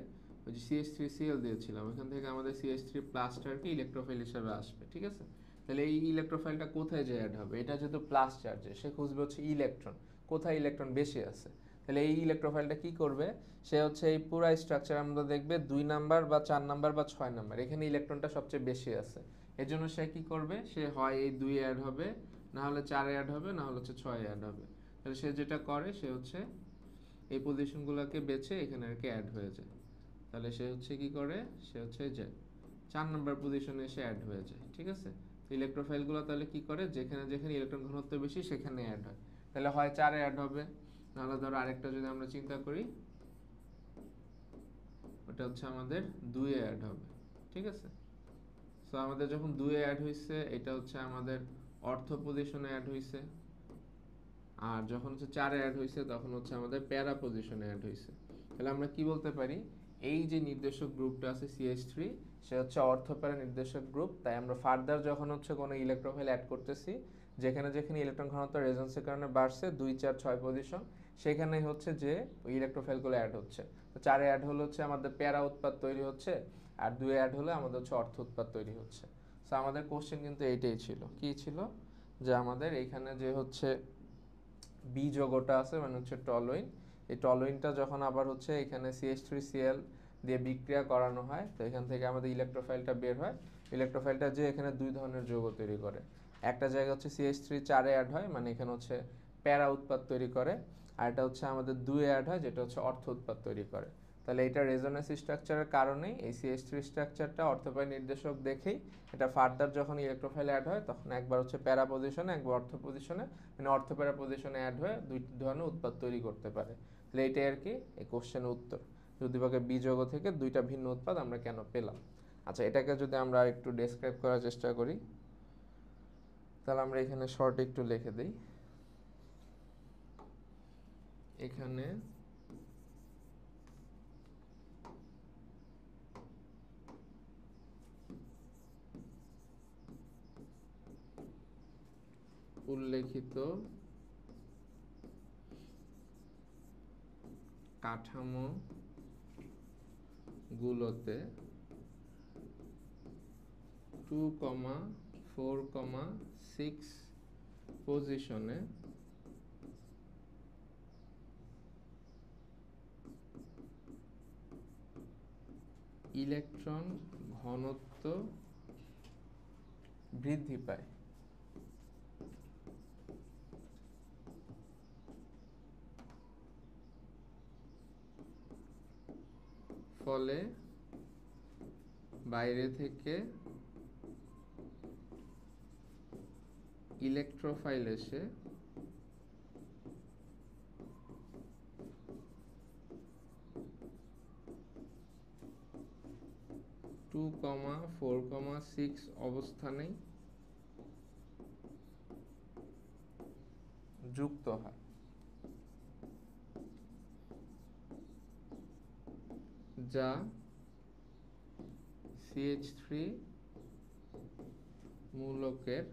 ওই যে CH3Cl দিয়েছিলাম, এখান থেকে আমাদের CH3 প্লাসটারকে ইলেকট্রোফাইল হিসেবে আসবে। ঠিক আছে, তাহলে এই ইলেকট্রোফাইলটা কোথায় যে অ্যাড হবে, এটা যেহেতু প্লাস চার্জে, সে খুঁজবে হচ্ছে ইলেকট্রন, কোথায় ইলেকট্রন বেশি আছে। তাহলে এই ইলেকট্রোফাইলটা কি করবে, সে হচ্ছে এই পুরো স্ট্রাকচার আমরা দেখবে 2 নাম্বার বা 4 নাম্বার বা 6 নাম্বার, এখানে ইলেকট্রনটা সবচেয়ে বেশি আছে। এর জন্য সে কি করবে, সে হয় এই 2 অ্যাড হবে, না হলে 4 অ্যাড হবে, না হলে হচ্ছে 6 অ্যাড হবে। তাহলে সে যেটা করে, সে হচ্ছে এই পজিশনগুলোকে বেছে এখানে আর কি অ্যাড হয়ে যায়। তাহলে সে হচ্ছে কি করে, সে হচ্ছে যে 4 নাম্বার পজিশনে এসে অ্যাড হয়ে যায়। ঠিক আছে, তো ইলেকট্রোফাইলগুলো তাহলে কি করে, যেখানে যেখানে ইলেকট্রন ঘনত্ব বেশি সেখানে অ্যাড হয়। তাহলে হয় 4 অ্যাড হবে, নাহলে ধরো আরেকটা যদি আমরা চিন্তা করি, ওটা হচ্ছে আমাদের 2 অ্যাড হবে। ঠিক আছে, সো আমাদের যখন 2 অ্যাড হইছে, এটা হচ্ছে আমাদের অর্থ পজিশনে অ্যাড হইছে। আর যখন হচ্ছে 4 অ্যাড হইছে, তখন হচ্ছে আমাদের প্যারা পজিশনে অ্যাড হইছে। তাহলে আমরা কি বলতে পারি, এই যে নির্দেশক গ্রুপটা আছে CH3, সে হচ্ছে অর্থপ্যারা নির্দেশক গ্রুপ। তাই আমরা ফার্দার যখন হচ্ছে কোনো ইলেকট্রোফাইল অ্যাড করতেছি, যেখানে যেখানে ইলেকট্রন ঘনত্ব রেজোন্যান্সের কারণে বাড়ছে 2 4 6 পজিশন, সেখানেই হচ্ছে যে ওই ইলেকট্রোফাইলগুলো অ্যাড হচ্ছে। তো 4 অ্যাড হলে হচ্ছে আমাদের প্যারা উৎপাদ তৈরি হচ্ছে, আর 2 অ্যাড হলে আমাদের হচ্ছে অর্থ উৎপাদ তৈরি হচ্ছে। সো আমাদের কোশ্চেন কিন্তু এইটাই ছিল, কি ছিল, যে আমাদের এইখানে যে হচ্ছে বি যৌগটা আছে মানে হচ্ছে টলুইন, এই টলুইনটা যখন আবার হচ্ছে এখানে CH3Cl দিয়ে বিক্রিয়া করানো হয়, তো এখান থেকে আমাদের ইলেকট্রোফাইলটা বের হয়। ইলেকট্রোফাইলটা যে এখানে দুই ধরনের যৌগ তৈরি করে, একটা জায়গা হচ্ছে CH3 4 অ্যাড হয়, মানে এখানে হচ্ছে প্যারা উৎপাদ তৈরি করে, আর এটা হচ্ছে আমাদের 2 অ্যাড হয়, যেটা হচ্ছে অর্থ উৎপাদ তৈরি করে। তাহলে এটা রেজোন্যান্স স্ট্রাকচারের কারণেই এই CH3 স্ট্রাকচারটা অর্থোপাই নির্দেশক দেখেই এটা ফার্দার যখন ইলেকট্রোফাইল অ্যাড হয়, তখন একবার হচ্ছে প্যারা পজিশনে, একবার অর্থ পজিশনে, মানে অর্থপ্যারা পজিশনে অ্যাড হয়ে দুই ধরনের উৎপাদ তৈরি করতে পারে। তাহলে এইটাই আর কি এই কোশ্চেনের উত্তর, উদ্দীপকের বি যৌগ থেকে দুইটা ভিন্ন উৎপাদ আমরা কেন পেলাম। আচ্ছা, এটাকে যদি আমরা একটু ডেসক্রাইব করার চেষ্টা করি, তাহলে আমরা এখানে শর্ট একটু লিখে দিই। এখানে উল্লেখিত কাঠামো গুলোতে 2, 4, 6 পজিশনে ইলেকট্রন ঘনত্ব বৃদ্ধি পায়। ফলে বাইরে থেকে ইলেকট্রোফাইল এসে 2, 4, 6 অবস্থানে যুক্ত হয়, যা CH3 মূলকের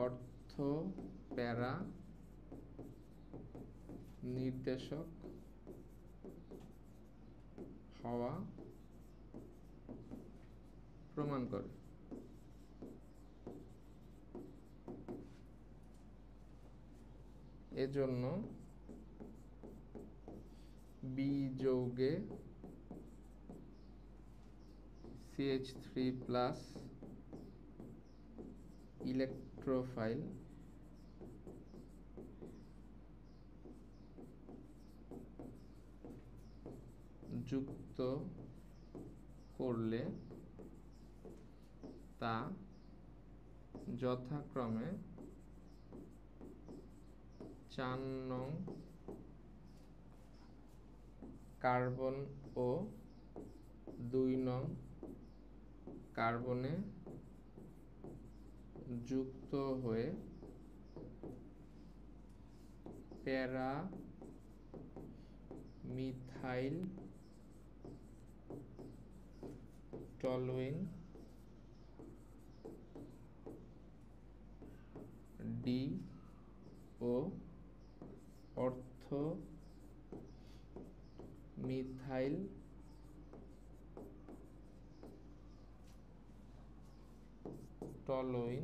অর্থ প্যারা নির্দেশক হওয়া প্রমাণ করে। এজন্য বি যৌগে CH3+ ইলেকট্রোফাইল যুক্ত করলে তা যথাক্রমে 4 নং কার্বন ও 2 নং কার্বনে যুক্ত হয়ে প্যারা মিথাইল টলুইন ডি ও অর্থ মিথাইল টলুইন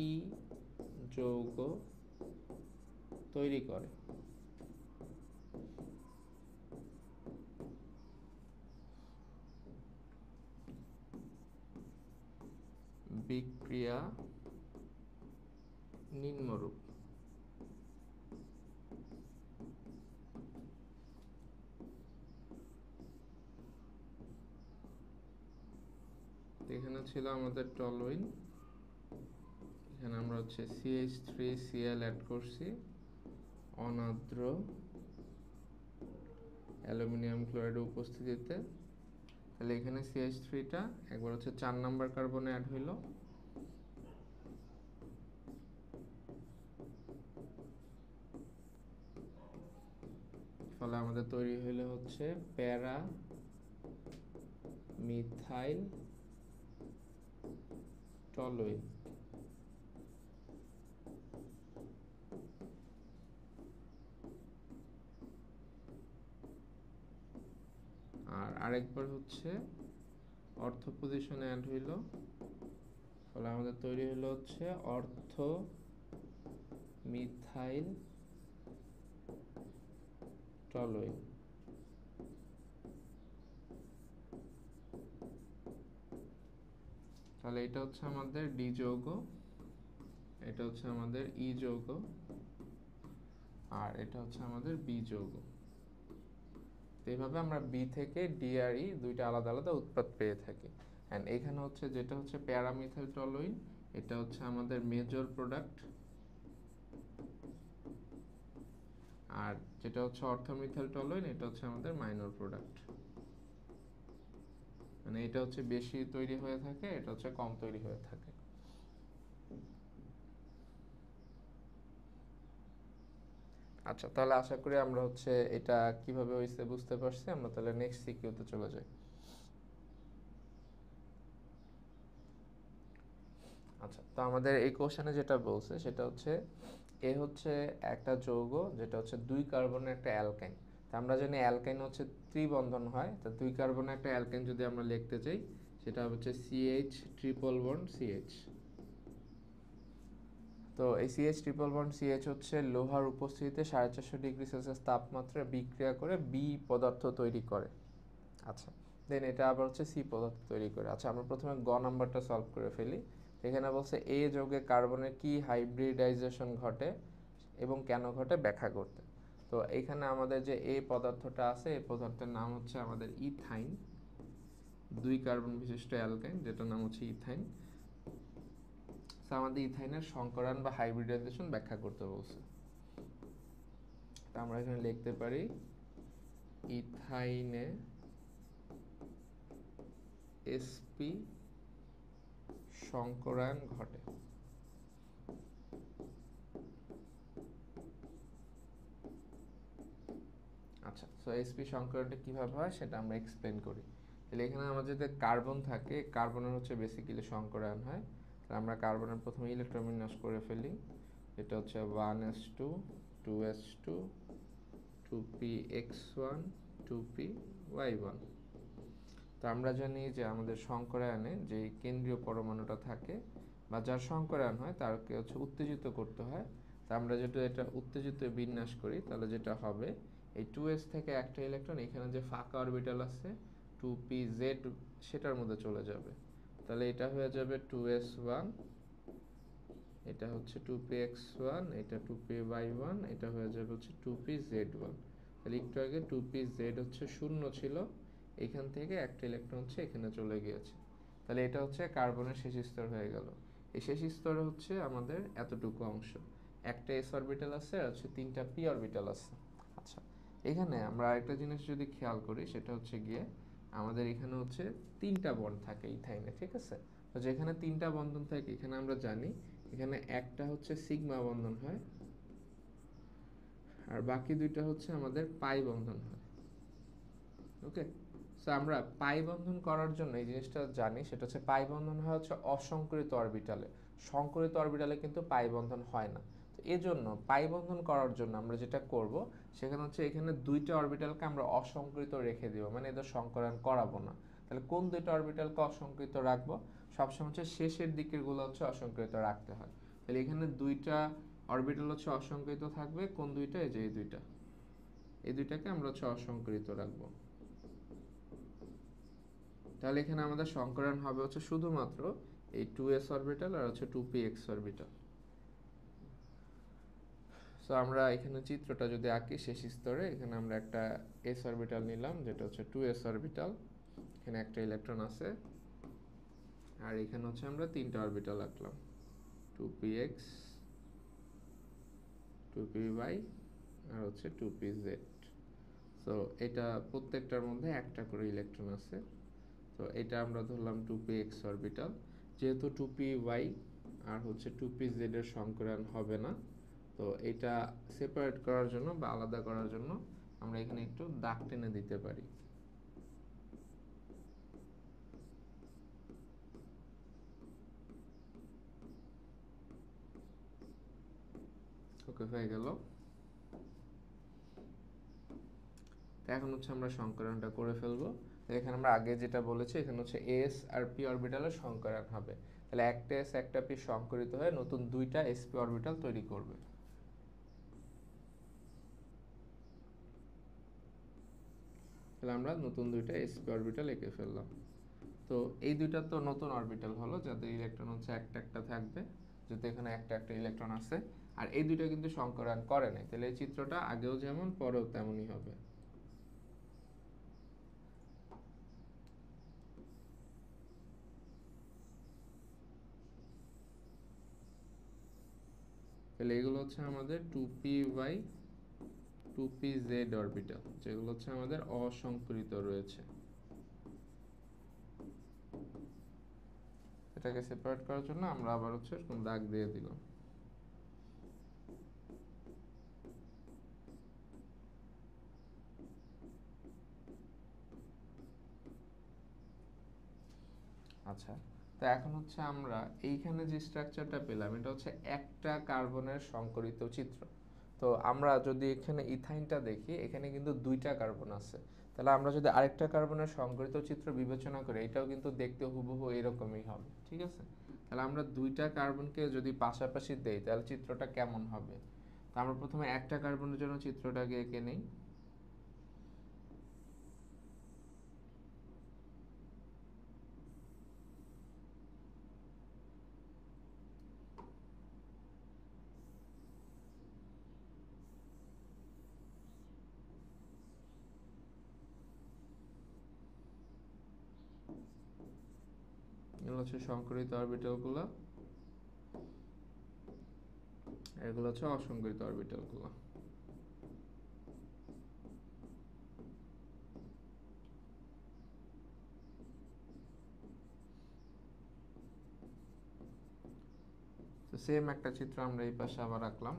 ই যৌগ তৈরি করে। বিক্রিয়া নিম্নরূপ। এখানে ছিল আমাদের টলুইন, এখানে আমরা হচ্ছে CH3Cl অ্যাড করছি অনার্দ্র অ্যালুমিনিয়াম ক্লোরাইডের উপস্থিতিতে। তাহলে এখানে CH3টা একবার হচ্ছে 4 নাম্বার কার্বনে অ্যাড হইল, ফলে আমাদের তৈরি হইলো হচ্ছে প্যারা মিথাইল টলুইন। আর আরেকবার হচ্ছে অর্থ পজিশনে অ্যাড হইল, ফলে আমাদের তৈরি হলো হচ্ছে অর্থ মিথাইল টলুইন। তাহলে এটা হচ্ছে আমাদের ডি যৌগ, এটা হচ্ছে আমাদের ই যৌগ, আর এটা হচ্ছে আমাদের বি যৌগ। এইভাবে আমরা বি থেকে ডি আর ই দুইটা আলাদা আলাদা উৎপাদ পেয়ে থাকি। অ্যান্ড এখানে হচ্ছে যেটা হচ্ছে প্যারামিথাইল টলুইন, এটা হচ্ছে আমাদের মেজর প্রোডাক্ট, আর যেটা হচ্ছে অর্থমিথাইল টলুইন এটা হচ্ছে আমাদের মাইনর প্রোডাক্ট। মানে এটা হচ্ছে বেশি তৈরি হয়ে থাকে, এটা হচ্ছে কম তৈরি হয়ে থাকে। আচ্ছা, তাহলে আশা করি আমরা হচ্ছে এটা কিভাবে হইছে বুঝতে পারছি। আমরা তাহলে নেক্সট সিকিউতে চলে যাই। আচ্ছা, তো আমাদের এই কোশ্চেনে যেটা বলছে সেটা হচ্ছে এ হচ্ছে একটা যৌগ যেটা হচ্ছে 2 কার্বনের একটা অ্যালকাইন। তো আমরা জানি অ্যালকাইন হচ্ছে ত্রিবন্ধন হয়, তো 2 কার্বনের একটা অ্যালকাইন যদি আমরা লিখতে চাই সেটা হচ্ছে CH ট্রিপল বন্ড CH। তো এই CH ট্রিপল বন্ড CH হচ্ছে লোহার উপস্থিতিতে 450 ডিগ্রি সেলসিয়াস তাপমাত্রায় বিক্রিয়া করে বি পদার্থ তৈরি করে। আচ্ছা, দেন এটা আবার হচ্ছে সি পদার্থ তৈরি করে। আচ্ছা, আমরা প্রথমে গ নাম্বারটা সলভ করে ফেলি। এখানে বলছে এ যৌগে কার্বনের কি হাইব্রিডাইজেশন ঘটে এবং কেন ঘটে ব্যাখ্যা করতে। তো এখানে আমাদের যে এ পদার্থটা আছে, এই পদার্থের নাম হচ্ছে আমাদের ইথাইন, 2 কার্বন বিশিষ্ট অ্যালকাইন যেটার নাম হচ্ছে ইথাইন। তো আমাদের ইথাইনের সংকরণ বা হাইব্রিডাইজেশন ব্যাখ্যা করতে বলছে। তো আমরা এখানে লিখতে পারি ইথাইনে sp সংকরায়ন ঘটে। আচ্ছা, সো sp সংকরণটা কিভাবে হয় সেটা আমরা এক্সপ্লেন করি। তাহলে এখানে আমাদের যে কার্বন থাকে, কার্বনের হচ্ছে বেসিক্যালি সংকরায়ন হয়। তাহলে আমরা কার্বনের প্রথমে ইলেকট্রন বিন্যাস করে ফেলি। এটা হচ্ছে 1s2 2s2 2px1 2py1। তো আমরা জানি যে আমাদের সংকরায়নে যে কেন্দ্রীয় পরমাণুটা থাকে বা যার সংকরায়ন হয় তারকে হচ্ছে উত্তেজিত করতে হয়। তা আমরা যেটা এটা উত্তেজিত বিন্যাস করি তাহলে যেটা হবে এই 2s থেকে একটা ইলেকট্রন এখানে যে ফাঁকা অরবিটাল আছে 2pz সেটার মধ্যে চলে যাবে। তাহলে এটা হয়ে যাবে 2s1, এটা হচ্ছে 2px1, এটা 2py1, এটা হয়ে যাবে হচ্ছে 2pz1। তাহলে একটু আগে 2pz হচ্ছে শূন্য ছিল, এখান থেকে একটা ইলেকট্রন হচ্ছে এখানে চলে গিয়েছে। তাহলে এটা হচ্ছে কার্বনের শেষ স্তর হয়ে গেল। এই শেষ স্তরে হচ্ছে আমাদের এতটুকু অংশ, একটা s অরবিটাল আছে আর হচ্ছে 3টা p অরবিটাল আছে। আচ্ছা, এখানে আমরা আরেকটা জিনিস যদি খেয়াল করি সেটা হচ্ছে গিয়ে আমাদের এখানে হচ্ছে 3টা বন্ড থাকে ইথাইনে, ঠিক আছে? তো যেখানে 3টা বন্ধন থাকে এখানে আমরা জানি এখানে একটা হচ্ছে সিগমা বন্ধন হয় আর বাকি দুইটা হচ্ছে আমাদের পাই বন্ধন হয়। ওকে, সো আমরা পাই বন্ধন করার জন্য এই জিনিসটা জানি, সেটা হচ্ছে পাই বন্ধন হয় হচ্ছে অসংকরিত অরবিটালে, সংকরিত অরবিটালে কিন্তু পাই বন্ধন হয় না। তো এজন্য পাই বন্ধন করার জন্য আমরা যেটা করব সেখানে হচ্ছে এখানে 2টা অরবিটালকে আমরা অসংকরিত রেখে দিব, মানে এদের সংকরণ করাবো না। তাহলে কোন 2টা অরবিটালকে অসংকরিত রাখবো? সবসময় হচ্ছে শেষের দিকের গুলো হচ্ছে অসংকরিত রাখতে হয়। তাহলে এখানে দুইটা অরবিটাল হচ্ছে অসংকৃত থাকবে, কোন দুইটা? এই যে এই দুইটা, এই দুইটাকে আমরা হচ্ছে অসংকরিত রাখবো। তাহলে এখানে আমাদের সংকরণ হবে হচ্ছে শুধুমাত্র এই 2s অরবিটাল আর হচ্ছে 2px অরবিটাল। সো আমরা এখানে চিত্রটা যদি আঁকি শেষ স্তরে, এখানে আমরা একটা s অরবিটাল নিলাম যেটা হচ্ছে 2s অরবিটাল, এখানে একটা ইলেকট্রন আছে, আর এখানে হচ্ছে আমরা তিনটা অরবিটাল রাখলাম, 2px, 2py আর হচ্ছে 2pz। সো এটা প্রত্যেকটার মধ্যে একটা করে ইলেকট্রন আছে। তো এটা আমরা ধরলাম 2px অরবিটাল। যেহেতু 2py আর হচ্ছে 2pz এর সংকরণ হবে না, তো এটা সেপারেট করার জন্য বা আলাদা করার জন্য আমরা এখানে একটু দাগ টেনে দিতে পারি। ওকে, হয়ে গেল। এখন হচ্ছে আমরা সংকরণটা করে ফেলবো। এখানে আমরা আগে যেটা বলেছি, এখানে হচ্ছে s আর p অরবিটালের সংকরণ হবে। তাহলে একটা s একটা p সংকরিত হয়ে নতুন দুইটা sp অরবিটাল তৈরি করবে। তাহলে আমরা নতুন দুইটা sp অরবিটাল এঁকে ফেললাম। তো এই দুইটা তো নতুন অরবিটাল হলো, যাদের ইলেকট্রন হচ্ছে একটা একটা থাকবে, যেহেতু এখানে একটা একটা ইলেকট্রন আছে। আর এই দুইটা কিন্তু সংকরণ করে নাই, তাহলে এই চিত্রটা আগেও যেমন পরেও তেমনই হবে। তাহলে এগুলো হচ্ছে আমাদের 2p/2pz অরবিটাল, যেগুলো হচ্ছে আমাদের অসংকরিত রয়েছে। এটাকে সেপারেট করার জন্য আমরা আবার হচ্ছে এরকম দাগ দিয়ে দিলাম। আচ্ছা, তো এখন হচ্ছে আমরা এইখানে যে স্ট্রাকচারটা পেলাম, এটা হচ্ছে একটা কার্বনের সংকরিত চিত্র। তো আমরা যদি এখানে ইথাইনটা দেখি, এখানে কিন্তু দুইটা কার্বন আছে। তাহলে আমরা যদি আরেকটা কার্বনের সংকরিত চিত্র বিবেচনা করি, এটাও কিন্তু দেখতে হুবহু এরকমই হবে, ঠিক আছে? তাহলে আমরা দুইটা কার্বনকে যদি পাশাপাশি দেই, তাহলে চিত্রটা কেমন হবে? তো আমরা প্রথমে একটা কার্বনের জন্য চিত্রটাকে এঁকে নেই। এগুলো হচ্ছে সংকরিত অরবিটালগুলো, এগুলো হচ্ছে অসংকরিত অরবিটালগুলো। তো সেম একটা চিত্র আমরা এই পাশে আবার রাখলাম।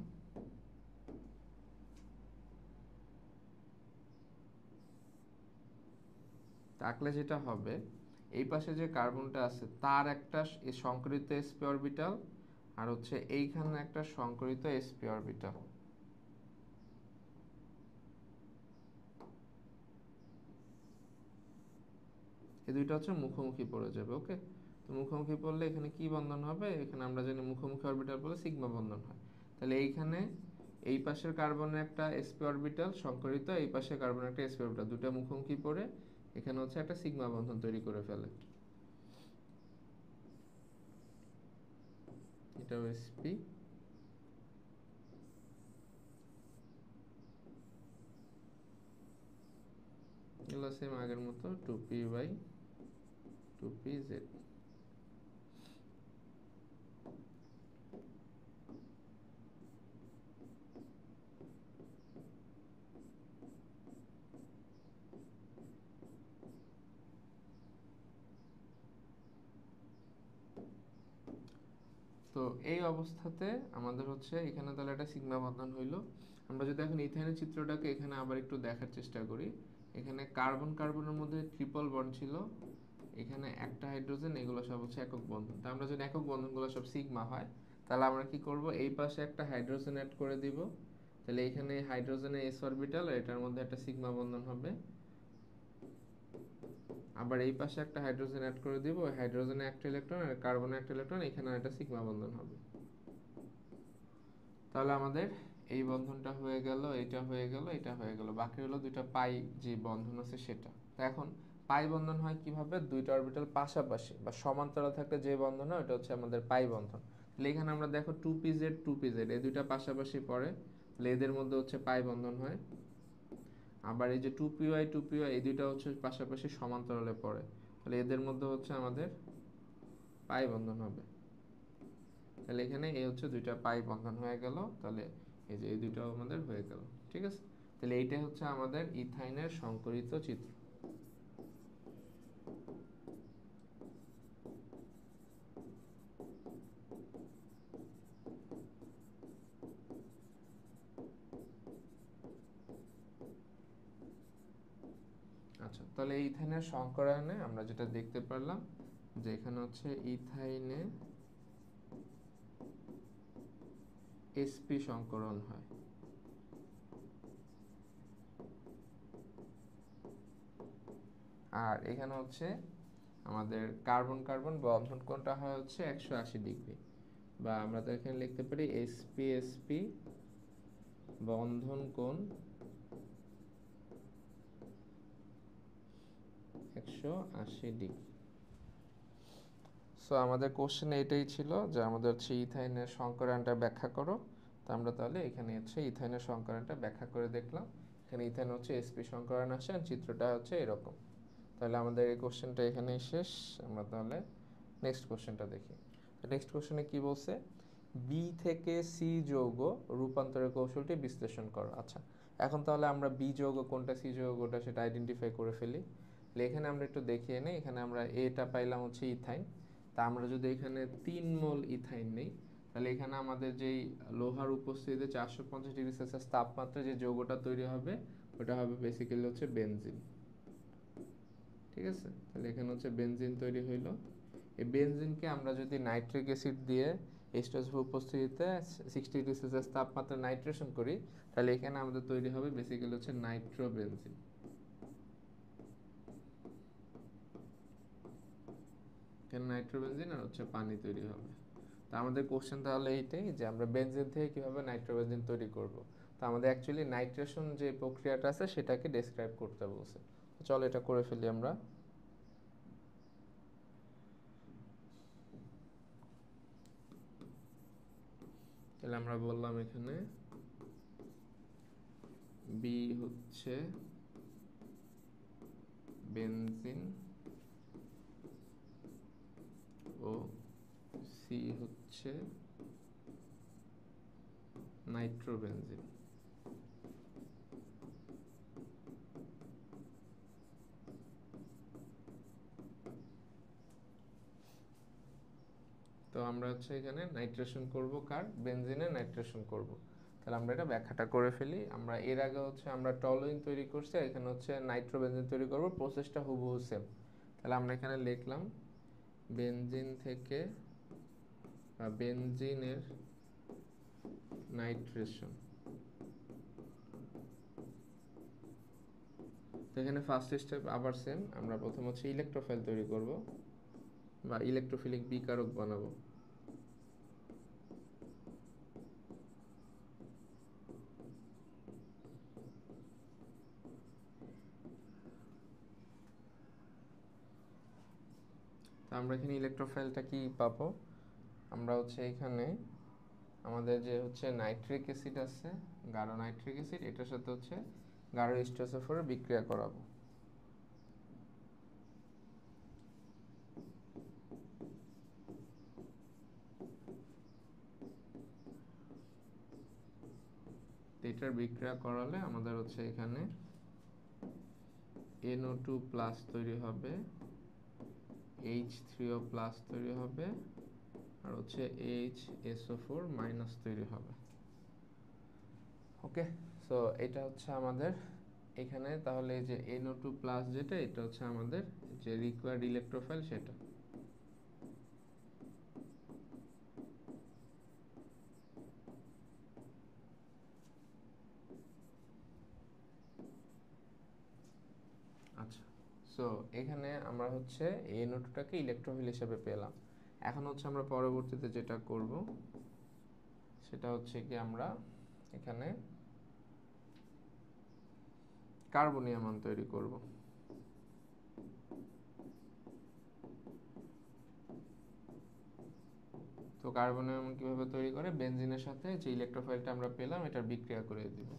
রাখলে যেটা হবে, এই পাশে যে কার্বনটা আছে তার একটা সংকরিত sp অরবিটাল, আর হচ্ছে এইখানে একটা সংকরিত sp অরবিটাল। এই দুইটা হচ্ছে মুখোমুখি পড়ে যাবে। ওকে, তো মুখোমুখি পড়লে এখানে কি বন্ধন হবে? এখানে আমরা জানি মুখোমুখি অরবিটাল বলে সিগমা বন্ধন হয়। তাহলে এইখানে এই পাশের কার্বনের একটা sp অরবিটাল সংকরিত, এই পাশের কার্বনের একটা sp অরবিটাল, দুটো মুখোমুখি পড়ে এখানে হচ্ছে একটা সিগমা বন্ধন তৈরি করে ফেলে। এটাও sp। এগুলো সেম আগের মতো 2p/2pz। তো এই অবস্থাতে আমাদের হচ্ছে এখানে তাহলে একটা সিগমা বন্ধন হইলো। আমরা যদি এখন ইথাইনের চিত্রটাকে এখানে আবার একটু দেখার চেষ্টা করি, এখানে কার্বন কার্বনের মধ্যে ট্রিপল বন্ড ছিল, এখানে একটা হাইড্রোজেন, এগুলো সব হচ্ছে একক বন্ধন। তা আমরা যদি একক বন্ধনগুলো সব সিগমা হয়, তাহলে আমরা কি করব? এই পাশে একটা হাইড্রোজেন অ্যাড করে দিব। তাহলে এখানে হাইড্রোজেনের s অরবিটাল, এটার মধ্যে একটা সিগমা বন্ধন হবে। আবার এই পাশে একটা হাইড্রোজেন অ্যাড করে দিব, হাইড্রোজেনে একটা ইলেকট্রন আর কার্বনে একটা ইলেকট্রন, এখানে একটা সিগমা বন্ধন হবে। তাহলে আমাদের এই বন্ধনটা হয়ে গেল, এটা হয়ে গেল, এটা হয়ে গেল, বাকি হলো দুইটা পাই যে বন্ধন আছে সেটা। তো এখন পাই বন্ধন হয় কিভাবে, দুইটা অরবিটাল পাশাপাশি বা সমান্তরাল থাকলে যে বন্ধন হয় ওটা হচ্ছে আমাদের পাই বন্ধন। তাহলে এখানে আমরা দেখো 2pz এই দুইটা পাশাপাশি পড়ে, তাহলে এদের মধ্যে হচ্ছে পাই বন্ধন হয়। আবার এই যে 2py এই দুইটা হচ্ছে পাশাপাশি সমান্তরালে পড়ে, তাহলে এদের মধ্যে হচ্ছে আমাদের পাই বন্ধন হবে। তাহলে এখানে এই হচ্ছে দুইটা পাই বন্ধন হয়ে গেল, তাহলে এই যে এই দুইটাও আমাদের হয়ে গেল। ঠিক আছে, তাহলে এইটাই হচ্ছে আমাদের ইথাইনের সংকরিত চিত্র। আচ্ছা, তাহলে এই ইথাইনের সংকরায়নে আমরা যেটা দেখতে পারলাম যে এখানে হচ্ছে ইথাইনে sp সংকরণ হয়। আর এখানে হচ্ছে আমাদের কার্বন কার্বন বন্ধন কোণটা হয় হচ্ছে 180 ডিগ্রি, বা আমরা তো এখানে লিখতে পারি sp বন্ধন কোণ 180 ডিগ্রি। সো আমাদের কোশ্চেনে এটাই ছিল যে আমাদের হচ্ছে ইথাইনের সংকরায়নটা ব্যাখ্যা করো। তো আমরা তাহলে এখানে হচ্ছে ইথাইনের সংকরায়নটা ব্যাখ্যা করে দেখলাম। এখানে ইথাইন হচ্ছে sp সংকরায়ন আসে, আর চিত্রটা হচ্ছে এরকম। তাহলে আমাদের এই কোশ্চেনটা এখানেই শেষ। আমরা তাহলে নেক্সট কোশ্চেনটা দেখি। নেক্সট কোশ্চেনে কি বলছে, বি থেকে সি যৌগ রূপান্তরের কৌশলটি বিশ্লেষণ করো। আচ্ছা, এখন তাহলে আমরা বি যৌগ কোনটা, সি যৌগ কোনটা সেটা আইডেন্টিফাই করে ফেলি। তাহলে এখানে আমরা একটু দেখিয়ে নিই। এখানে আমরা এটা পাইলাম হচ্ছে ইথাইন। তা আমরা যদি এখানে 3 মোল ইথাইন নেই, তাহলে এখানে আমাদের যেই লোহার উপস্থিতিতে 450 ডিগ্রি সেলসিয়াস তাপমাত্রায় যে যৌগটা তৈরি হবে ওটা হবে বেসিক্যালি হচ্ছে বেনজিন। ঠিক আছে, তাহলে এখানে হচ্ছে বেনজিন তৈরি হইলো। এই বেনজিনকে আমরা যদি নাইট্রিক অ্যাসিড দিয়ে H2SO উপস্থিতিতে 60 ডিগ্রি সেলসিয়াস তাপমাত্রা নাইট্রেশন করি, তাহলে এখানে আমাদের তৈরি হবে বেসিক্যালি হচ্ছে নাইট্রোবেনজিন। এখানে নাইট্রোবেনজিন আর হচ্ছে পানি তৈরি হবে। তো আমাদের কোশ্চেন তাহলে এইটাই যে আমরা বেনজিন থেকে কিভাবে নাইট্রোবেনজিন তৈরি করব। তো আমাদের অ্যাকচুয়ালি নাইট্রেশন যে প্রক্রিয়াটা আছে সেটাকে ডেসক্রাইব করতে বলছে। তো চলো এটা করে ফেলি আমরা। তাহলে আমরা বললাম এখানে বি হচ্ছে বেনজিন ও সি হচ্ছে নাইট্রোবেনজিন। তো আমরা হচ্ছে এখানে নাইট্রেশন করব, কার, বেনজিনে নাইট্রেশন করব। তাহলে আমরা এটা ব্যাখ্যাটা করে ফেলি। আমরা এর আগে হচ্ছে আমরা টলুইন তৈরি করছি, এখানে হচ্ছে নাইট্রোবেনজিন তৈরি করব, প্রসেসটা হুবহু সেম। তাহলে আমরা এখানে লিখলাম বেনজিন থেকে বা বেনজিনের নাইট্রেশন। তো এখানে ফার্স্ট স্টেপ আবার সেম, আমরা প্রথম হচ্ছে ইলেকট্রোফাইল তৈরি করব বা ইলেকট্রোফিলিক বিকারক বানাবো। তো আমরা এখানে ইলেকট্রোফাইলটা কি পাবো, আমরা হচ্ছে এখানে আমাদের যে হচ্ছে নাইট্রিক অ্যাসিড আছে, গাঢ় নাইট্রিক অ্যাসিড, এটার সাথে হচ্ছে গাঢ় H2SO4 বিক্রিয়া করাবো। এটার বিক্রিয়া করালে আমাদের হচ্ছে এখানে NO2 প্লাস তৈরি হবে, H3O প্লাস তৈরি হবে, আর হচ্ছে HSO4 মাইনাস তৈরি হবে। ওকে, সো এটা হচ্ছে আমাদের এখানে তাহলে এই যে NO2 প্লাস যেটা, এটা হচ্ছে আমাদের যে রিকোয়ার্ড ইলেকট্রোফাইল সেটা। আচ্ছা, সো এখানে আমরা হচ্ছে NO2টাকে ইলেকট্রোফিল হিসেবে পেলাম। এখন হচ্ছে আমরা পরবর্তীতে যেটা করব সেটা হচ্ছে কি আমরা এখানে কার্বনিয়াম আয়ন তৈরি করব। তো কার্বনিয়াম আয়ন কিভাবে তৈরি করে, বেনজিনের সাথে যে ইলেকট্রোফাইলটা আমরা পেলাম এটার বিক্রিয়া করে দিব।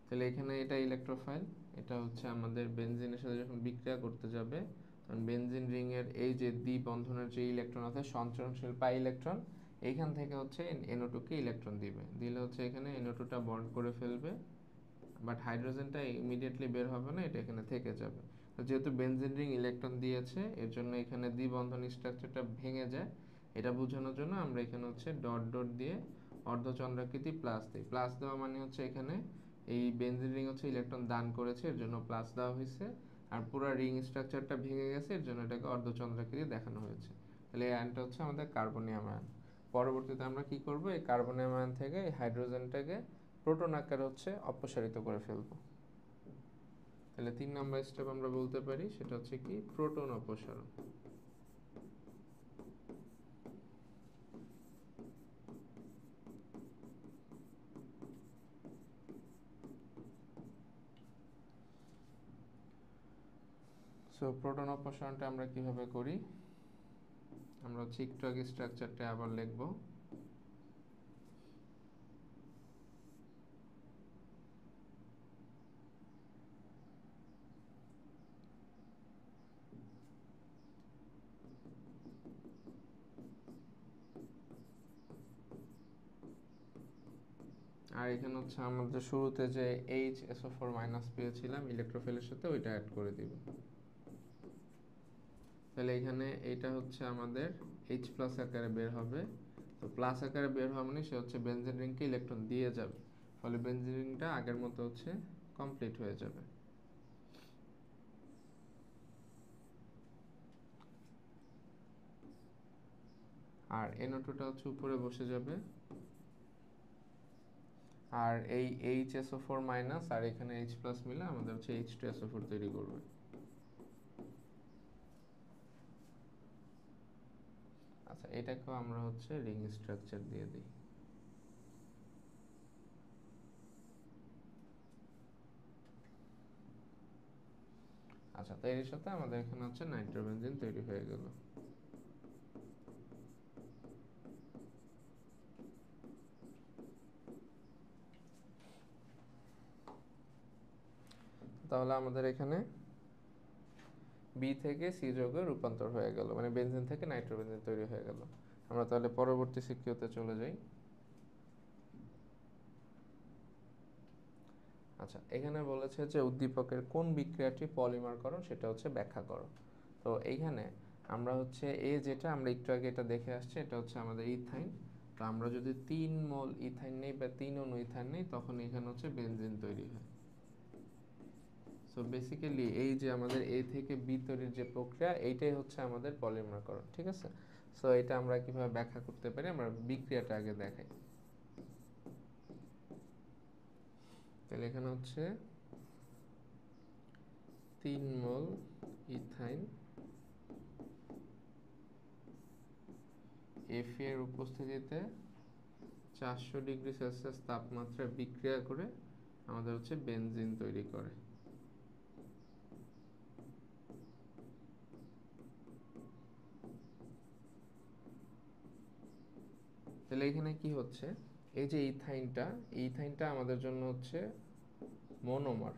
তাহলে এখানে এটা ইলেকট্রোফাইল, এটা হচ্ছে আমাদের বেনজিনের সাথে যখন বিক্রিয়া করতে যাবে তখন বেনজিন রিং এর এই যে দ্বি বন্ধনের যে ইলেকট্রন আছে সঞ্চরণশীল পাই ইলেকট্রন, এইখান থেকে হচ্ছে NO2 কে ইলেকট্রন দিবে, দিলে হচ্ছে এখানে NO2 টা বন্ড করে ফেলবে, বাট হাইড্রোজেনটা ইমিডিয়েটলি বের হবে না, এটা এখানে থেকে যাবে। তো যেহেতু বেনজিন রিং ইলেকট্রন দিয়েছে এর জন্য এখানে দ্বিবন্ধন স্ট্রাকচারটা ভেঙে যায়, এটা বোঝানোর জন্য আমরা এখানে হচ্ছে ডট ডট দিয়ে অর্ধচন্দ্রাকৃতি প্লাস দিই। প্লাস দেওয়া মানে হচ্ছে এখানে এই বেনজিন রিং হচ্ছে ইলেকট্রন দান করেছে এর জন্য প্লাস দেওয়া হয়েছে, আর পুরো রিং স্ট্রাকচারটা ভেঙে গেছে এর জন্য এটাকে অর্ধচন্দ্রাকৃতি দেখানো হয়েছে। তাহলে এই আয়নটা হচ্ছে আমাদের কার্বনিয়াম আয়ন। পরবর্তীতে আমরা কি করব, এই কার্বনিয়াম আয়ন থেকে এই হাইড্রোজেনটাকে প্রোটন আকারে হচ্ছে অপসারিত করে ফেলবো। তাহলে 3 নাম্বার স্টেপ আমরা বলতে পারি সেটা হচ্ছে কি প্রোটন অপসারণ। সো প্রোটন অপসারণটা আমরা কিভাবে করি, আমরা হচ্ছে একটু আগে স্ট্রাকচারটা আবার লিখব। আর এখানে হচ্ছে আমাদের শুরুতে যে HSO4- পেয়েছিলাম ইলেকট্রোফিলের সাথে, ওইটা অ্যাড করে দিব। তাহলে এখানে এইটা হচ্ছে আমাদের H প্লাস আকারে বের হবে। তো প্লাস আকারে বের হওয়া মানে সে হচ্ছে বেনজিন রিংকে ইলেকট্রন দিয়ে যাবে, ফলে বেনজিন রিংটা আগের মতো হচ্ছে কমপ্লিট হয়ে যাবে। আর NO2 টা হচ্ছে উপরে বসে যাবে, আর এই HSO4- আর এখানে H প্লাস মিলে আমাদের হচ্ছে H2SO4 তৈরি করবে। আচ্ছা, এটাকেও আমরা হচ্ছে রিং স্ট্রাকচার দিয়ে দিই। আচ্ছা, তো এর সাথে আমাদের এখানে হচ্ছে নাইট্রোবেনজিন তৈরি হয়ে গেল। তাহলে আমাদের এখানে বি থেকে সি যৌগে রূপান্তর হয়ে গেল, মানে বেনজিন থেকে নাইট্রোবেনজিন তৈরি হয়ে গেল। আমরা তাহলে পরবর্তী সিকিউতে চলে যাই। আচ্ছা, এখানে বলেছে যে উদ্দীপকের কোন বিক্রিয়াটি পলিমারকরণ সেটা হচ্ছে ব্যাখ্যা করো। তো এইখানে আমরা হচ্ছে যেটা আমরা একটু আগে এটা দেখে আসছি, এটা হচ্ছে আমাদের ইথাইন। তো আমরা যদি 3 মোল ইথাইন নেই বা 3 অণু ইথাইন নেই তখন এখানে হচ্ছে বেনজিন তৈরি হয়। সো বেসিক্যালি এই যে আমাদের এ থেকে বি তৈরির যে প্রক্রিয়া, এইটাই হচ্ছে আমাদের পলিমারকরণ, ঠিক আছে। সো এটা আমরা কিভাবে ব্যাখ্যা করতে পারি, আমরা বিক্রিয়াটা আগে দেখাই। তাহলে এখানে হচ্ছে 3 মোল ইথাইন Fe এর উপস্থিতিতে 400 ডিগ্রি সেলসিয়াস তাপমাত্রায় বিক্রিয়া করে আমাদের হচ্ছে বেনজিন তৈরি করে। তাহলে এখানে কি হচ্ছে, এই যে ইথাইনটা আমাদের জন্য হচ্ছে মনোমার।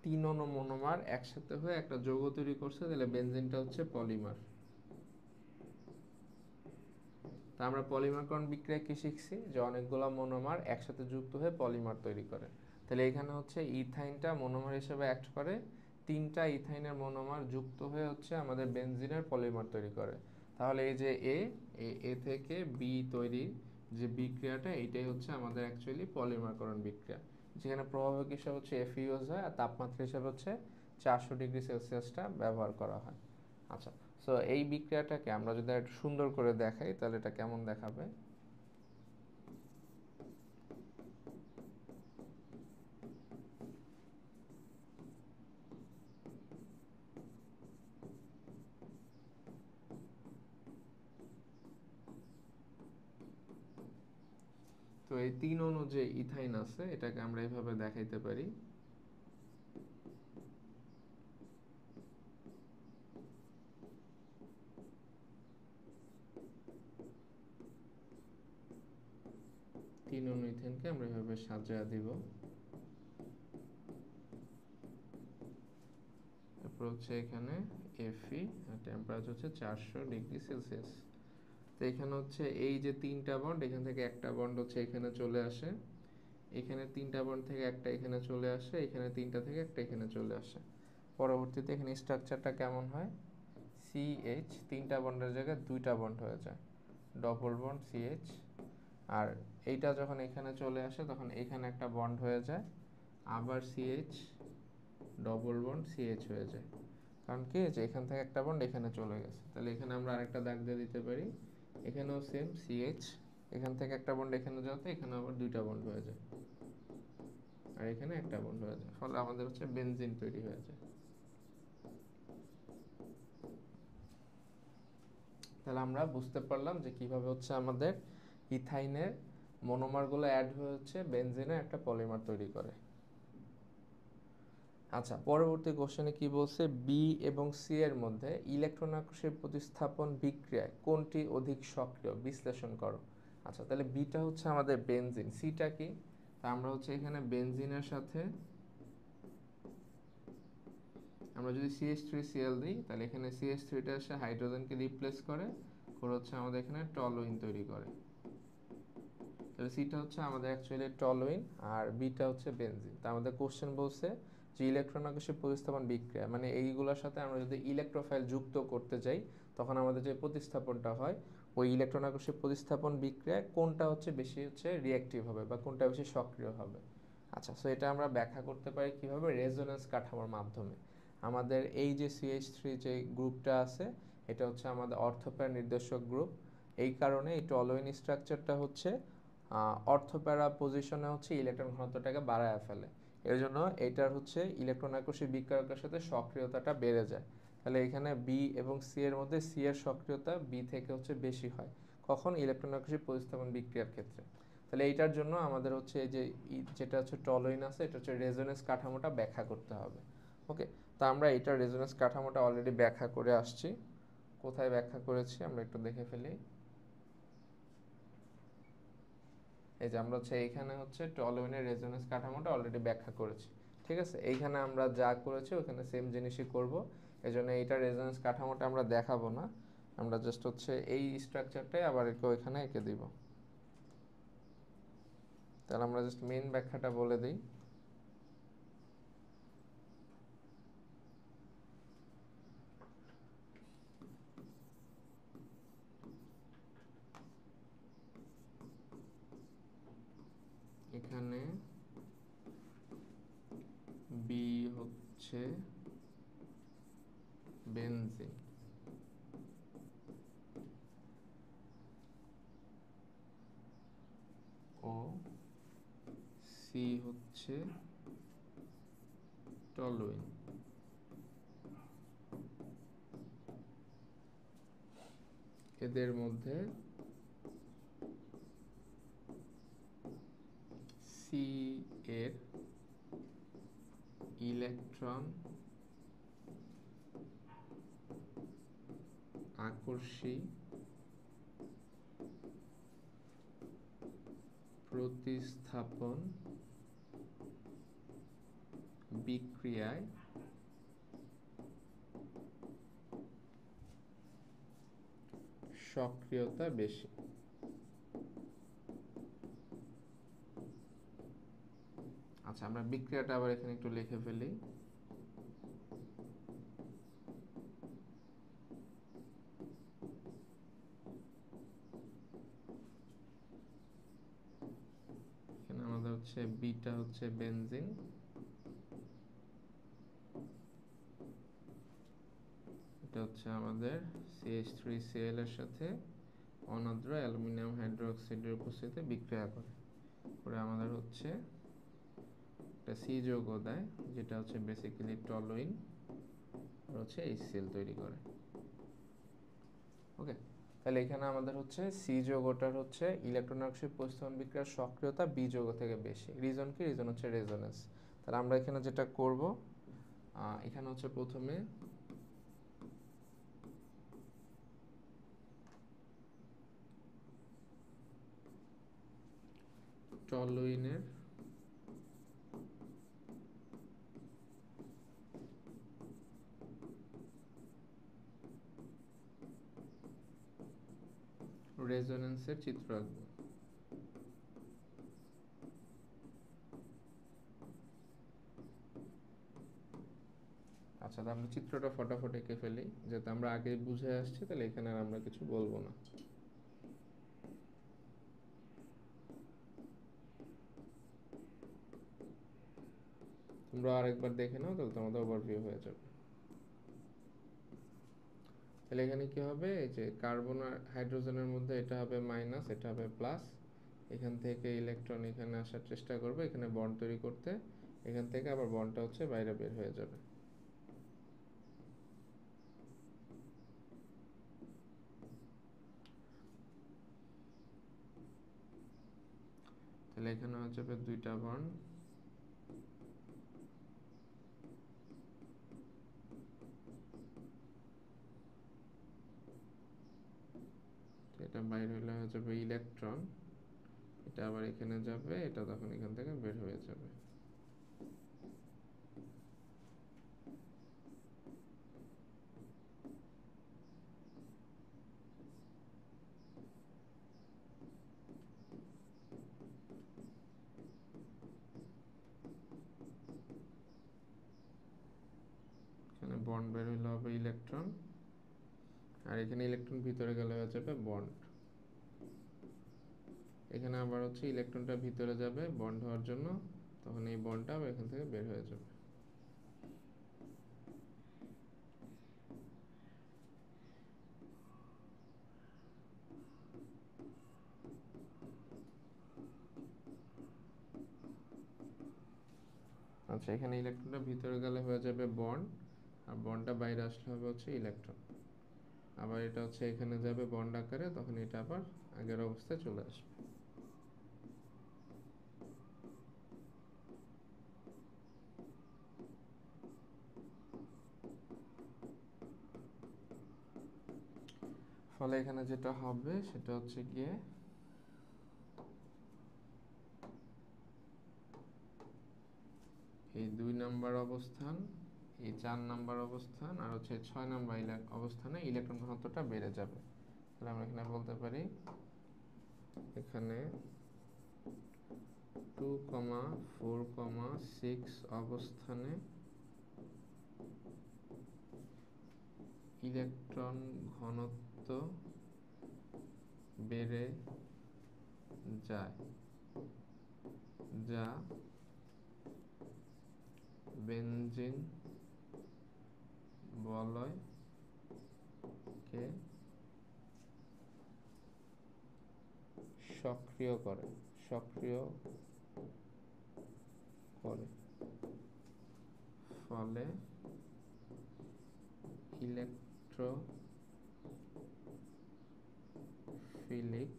3 অণু মনোমার একসাথে হয়ে একটা যৌগ তৈরি করছে, তাহলে বেনজিনটা হচ্ছে পলিমার। তা আমরা পলিমারকরণ বিক্রিয়া কি শিখছি, যে অনেকগুলো মনোমার একসাথে যুক্ত হয়ে পলিমার তৈরি করে। তাহলে এখানে হচ্ছে ইথাইনটা মনোমার হিসেবে অ্যাক্ট করে, 3টা ইথাইনের মনোমার যুক্ত হয়ে হচ্ছে আমাদের বেনজিনের পলিমার তৈরি করে। তাহলে এই যে এ থেকে বি তৈরির যে বিক্রিয়াটা, এইটাই হচ্ছে আমাদের অ্যাকচুয়ালি পলিমারকরণ বিক্রিয়া, যেখানে প্রভাবক হিসাবে হচ্ছে Fe ইউজ হয় আর তাপমাত্রা হিসাবে হচ্ছে 400°C ব্যবহার করা হয়। আচ্ছা, সো এই বিক্রিয়াটাকে আমরা যদি একটু সুন্দর করে দেখাই তাহলে এটা কেমন দেখাবে? তো এই 3 অণু যে ইথাইন আছে এটাকে আমরা এইভাবে দেখাইতে পারি। তিন অণু ইথেনকে আমরা এভাবে সাজিয়ে দিব। তারপর হচ্ছে এখানে Fe আর টেম্পারেচার হচ্ছে 400°C। তো এখানে হচ্ছে এই যে 3টা বন্ড, এখান থেকে একটা বন্ড হচ্ছে এখানে চলে আসে, এখানে 3টা বন্ড থেকে একটা এখানে চলে আসে, এখানে 3টা থেকে একটা এখানে চলে আসে। পরবর্তীতে এখানে স্ট্রাকচারটা কেমন হয়? CH 3টা বন্ডের জায়গায় 2টা বন্ড হয়ে যায়, ডবল বন্ড CH। আর এইটা যখন এখানে চলে আসে তখন এখানে একটা বন্ড হয়ে যায়, আবার CH ডবল বন্ড CH হয়ে যায়। কারণ কি যে এখান থেকে একটা বন্ড এখানে চলে গেছে। তাহলে এখানে আমরা আরেকটা দাগ দিয়ে দিতে পারি, এখানেও সেম CH, এখান থেকে একটা বন্ড এখানে যাওয়াতে এখানে আবার 2টা বন্ড হয়ে যায়, আর এখানে একটা বন্ড হয়ে যায়, ফলে আমাদের হচ্ছে বেনজিন তৈরি হয়ে যায়। তাহলে আমরা বুঝতে পারলাম যে কিভাবে হচ্ছে আমাদের ইথাইনের মনোমারগুলো অ্যাড হয়ে হচ্ছে বেনজিনে একটা পলিমার তৈরি করে। আচ্ছা, পরবর্তী কোশ্চেনে কি বলছে? বি এবং সি এর মধ্যে ইলেকট্রন আকর্ষণের প্রতিস্থাপন বিক্রিয়ায় কোনটি অধিক সক্রিয় বিশ্লেষণ করো। আচ্ছা, তাহলে বিটা হচ্ছে আমাদের বেনজিন, সিটা কি? তা আমরা হচ্ছে এখানে বেনজিনের সাথে আমরা যদি CH3Cl দিই তাহলে এখানে CH3টা এসে হাইড্রোজেনকে রিপ্লেস করে হচ্ছে আমাদের এখানে টলুইন তৈরি করে। তাহলে সিটা হচ্ছে আমাদের অ্যাকচুয়ালি টলুইন আর বিটা হচ্ছে বেনজিন। তা আমাদের কোশ্চেন বলছে যে ইলেকট্রন আকর্ষণ প্রতিস্থাপন বিক্রিয়া, মানে এইগুলোর সাথে আমরা যদি ইলেকট্রোফাইল যুক্ত করতে যাই তখন আমাদের যে প্রতিস্থাপনটা হয় ওই ইলেকট্রন আকর্ষণ প্রতিস্থাপন বিক্রিয়ায় কোনটা হচ্ছে বেশি হচ্ছে রিঅ্যাক্টিভ হবে বা কোনটা বেশি সক্রিয় হবে। আচ্ছা, সো এটা আমরা ব্যাখ্যা করতে পারি কিভাবে? রেজোন্যান্স কাঠামোর মাধ্যমে। আমাদের এই যে CH3 যে গ্রুপটা আছে এটা হচ্ছে আমাদের অর্থোপ্যার নির্দেশক গ্রুপ। এই কারণে এই টলুইন স্ট্রাকচারটা হচ্ছে অর্থোপ্যারা পজিশনে হচ্ছে ইলেকট্রন ঘনত্বটাকে বাড়ায় ফেলে। এর জন্য এটার হচ্ছে ইলেকট্রন আকর্ষী বিক্রিয়কের সাথে সক্রিয়তাটা বেড়ে যায়। তাহলে এখানে বি এবং সি এর মধ্যে সি এর সক্রিয়তা বি থেকে হচ্ছে বেশি হয় কখন? ইলেকট্রন আকর্ষী প্রতিস্থাপন বিক্রিয়ার ক্ষেত্রে। তাহলে এইটার জন্য আমাদের হচ্ছে এই যে যেটা হচ্ছে টলুইন আছে এটা হচ্ছে রেজোনেন্স কাঠামোটা ব্যাখ্যা করতে হবে। ওকে, তো আমরা এইটার রেজোনেন্স কাঠামোটা অলরেডি ব্যাখ্যা করে আসছি। কোথায় ব্যাখ্যা করেছি আমরা একটু দেখে ফেলি। এই যে আমরা হচ্ছে এইখানে হচ্ছে টলুইনের রেজোনেন্স কাঠামোটা অলরেডি ব্যাখ্যা করেছি। ঠিক আছে, এইখানে আমরা যা করেছি ওখানে সেম জিনিসই করব। এই জন্য এইটার রেজোনেন্স কাঠামোটা আমরা দেখাবো না, আমরা জাস্ট হচ্ছে এই স্ট্রাকচারটাই আবার এখানে এঁকে দিব। তাহলে আমরা জাস্ট মেইন ব্যাখ্যাটা বলে দিই। এখানে বি হচ্ছে বেনজিন, ও সি হচ্ছে টলুইন। এদের মধ্যে সি এর ইলেকট্রন আকর্ষী প্রতিস্থাপন বিক্রিয়ায় সক্রিয়তা বেশি। আচ্ছা, আমরা বিক্রিয়াটা আবার এখানে একটু লিখে ফেলি। এখানে আমাদের হচ্ছে বিটা হচ্ছে বেনজিন, এটা হচ্ছে আমাদের CH3Cl এর সাথে অনাদ্র অ্যালুমিনিয়াম হাইড্রোক্সাইডের উপস্থিতিতে বিক্রিয়া করে পরে আমাদের হচ্ছে একটা সি যৌগ দেয়, যেটা হচ্ছে বেসিক্যালি টলুইন আর হচ্ছে HCl তৈরি করে। ওকে, তাহলে এখানে আমাদের হচ্ছে সি যৌগটার হচ্ছে ইলেকট্রন আকর্ষণ প্রস্থান বিক্রিয়ার সক্রিয়তা বি যৌগ থেকে বেশি। রিজন কি? রিজন হচ্ছে রেজোনেন্স। তাহলে আমরা এখানে যেটা করব, এখানে হচ্ছে প্রথমে টলুইনের রেজোনেন্সের চিত্র আঁকবো। আচ্ছা, তাহলে আমরা চিত্রটা ফটাফট এঁকে ফেলি, যেহেতু আমরা আগে বুঝে আসছি, তাহলে এখানে আর আমরা কিছু বলবো না। তোমরা আরেকবার দেখে নাও, তাহলে তোমাদের ওভারভিউ হয়ে যাবে। তাহলে এখানে কি হবে, এই যে কার্বন আর হাইড্রোজেনের মধ্যে এটা হবে মাইনাস, এটা হবে প্লাস। এখান থেকে ইলেকট্রন এখানে আসার চেষ্টা করবে এখানে বন্ড তৈরি করতে, এখান থেকে আবার বন্ডটা হচ্ছে বাইরে বের হয়ে যাবে। তাহলে এখানে হচ্ছে দুইটা বন্ড, এটা বাইরে হলে হয়ে যাবে ইলেকট্রন, এটা আবার এখানে যাবে, এটা তখন এখান থেকে বের হয়ে যাবে। এখানে বন্ড বের হলে হবে ইলেকট্রন, আর এখানে ইলেকট্রন ভিতরে গেলে হয়ে যাবে বন্ড। এখানে আবার হচ্ছে ইলেকট্রনটা ভিতরে যাবে বন্ড হওয়ার জন্য, তখন এই বন্ডটা আবার এখান থেকে বের হয়ে যাবে। আচ্ছা, এখানে ইলেকট্রনটা ভিতরে গেলে হয়ে যাবে বন্ড, আর বন্ডটা বাইরে আসলে হবে হচ্ছে ইলেকট্রন। আবার এটা হচ্ছে এখানে যাবে বন্ড আকারে, তখন এটা আবার আগের অবস্থায় চলে আসবে। ফলে এখানে যেটা হবে সেটা হচ্ছে গিয়ে এই 2 নাম্বার অবস্থান, এই 4 নাম্বার অবস্থান আর হচ্ছে 6 নাম্বার অবস্থানে ইলেকট্রন ঘনত্বটা বেড়ে যাবে। তাহলে আমরা এখানে বলতে পারি এখানে 2,4,6 অবস্থানে ইলেকট্রন ঘনত্ব বেড়ে যায়, যা বেনজিন বলয়কে সক্রিয় করে ফলে ইলেকট্রোফিলিক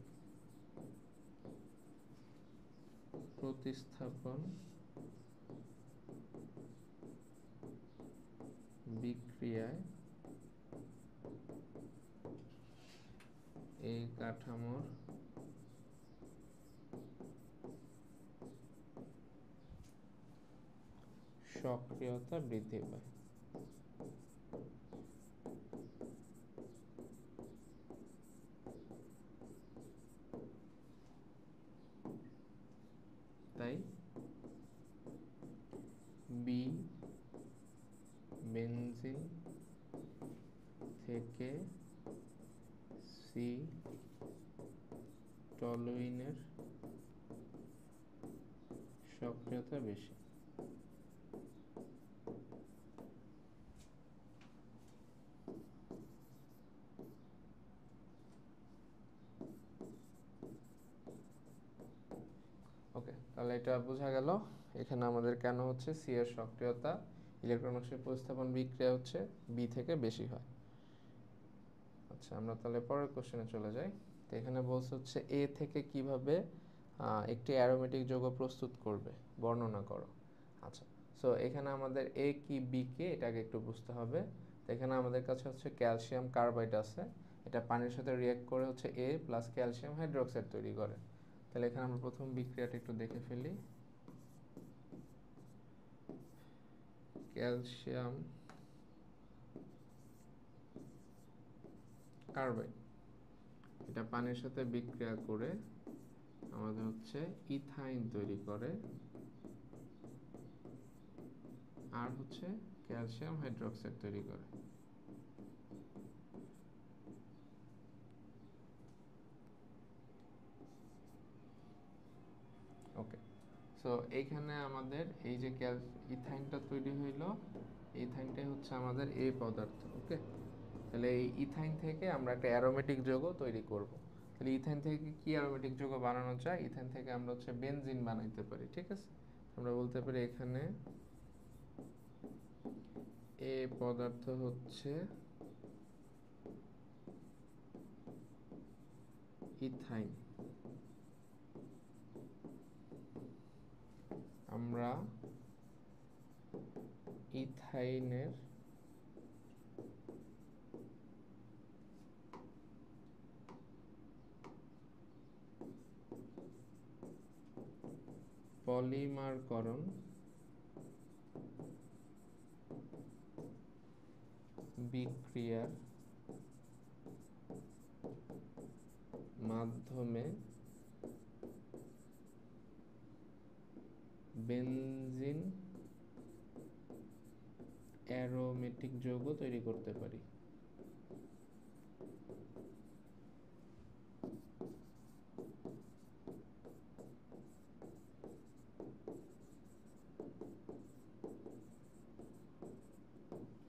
প্রতিস্থাপন বিক্রিয়ায় এই কাঠামোর সক্রিয়তা বৃদ্ধি পায়। তাই বি বেনজিন থেকে সি টলুইনের সক্রিয়তা বেশি। তাহলে এটা বোঝা গেল এখানে আমাদের কেন হচ্ছে সি এর সক্রিয়তা ইলেকট্রন অক্সিজেন প্রতিস্থাপন বিক্রিয়া হচ্ছে বি থেকে বেশি হয়। আচ্ছা আমরা তাহলে পরের কোশ্চেনে চলে যাই। তো এখানে বলছে হচ্ছে এ থেকে কিভাবে একটি অ্যারোমেটিক যৌগ প্রস্তুত করবে বর্ণনা করো। আচ্ছা, সো এখানে আমাদের এ কি বি কে এটাকে একটু বুঝতে হবে। তো এখানে আমাদের কাছে হচ্ছে ক্যালসিয়াম কার্বাইড আছে, এটা পানির সাথে রিঅ্যাক্ট করে হচ্ছে এ প্লাস ক্যালসিয়াম হাইড্রোক্সাইড তৈরি করে। তাহলে এখানে আমরা প্রথম বিক্রিয়াটা একটু দেখে ফেলি। ক্যালসিয়াম কার্বাইড এটা পানির সাথে বিক্রিয়া করে আমাদের হচ্ছে ইথাইন তৈরি করে আর হচ্ছে ক্যালসিয়াম হাইড্রোক্সাইড তৈরি করে। ওকে, সো এইখানে আমাদের এই যে ইথাইনটা তৈরি হইলো, ইথাইনটাই হচ্ছে আমাদের এই পদার্থ। ওকে, তাহলে এই ইথাইন থেকে আমরা একটা অ্যারোমেটিক যৌগ তৈরি করব। তাহলে ইথাইন থেকে কি অ্যারোমেটিক যৌগ বানানো যায়? ইথাইন থেকে আমরা হচ্ছে বেনজিন বানাইতে পারি। ঠিক আছে, আমরা বলতে পারি এখানে এ পদার্থ হচ্ছে ইথাইন। আমরা ইথাইনের পলিমারকরণ বিক্রিয়ার মাধ্যমে বেনজিন অ্যারোমেটিক যৌগ তৈরি করতে পারি।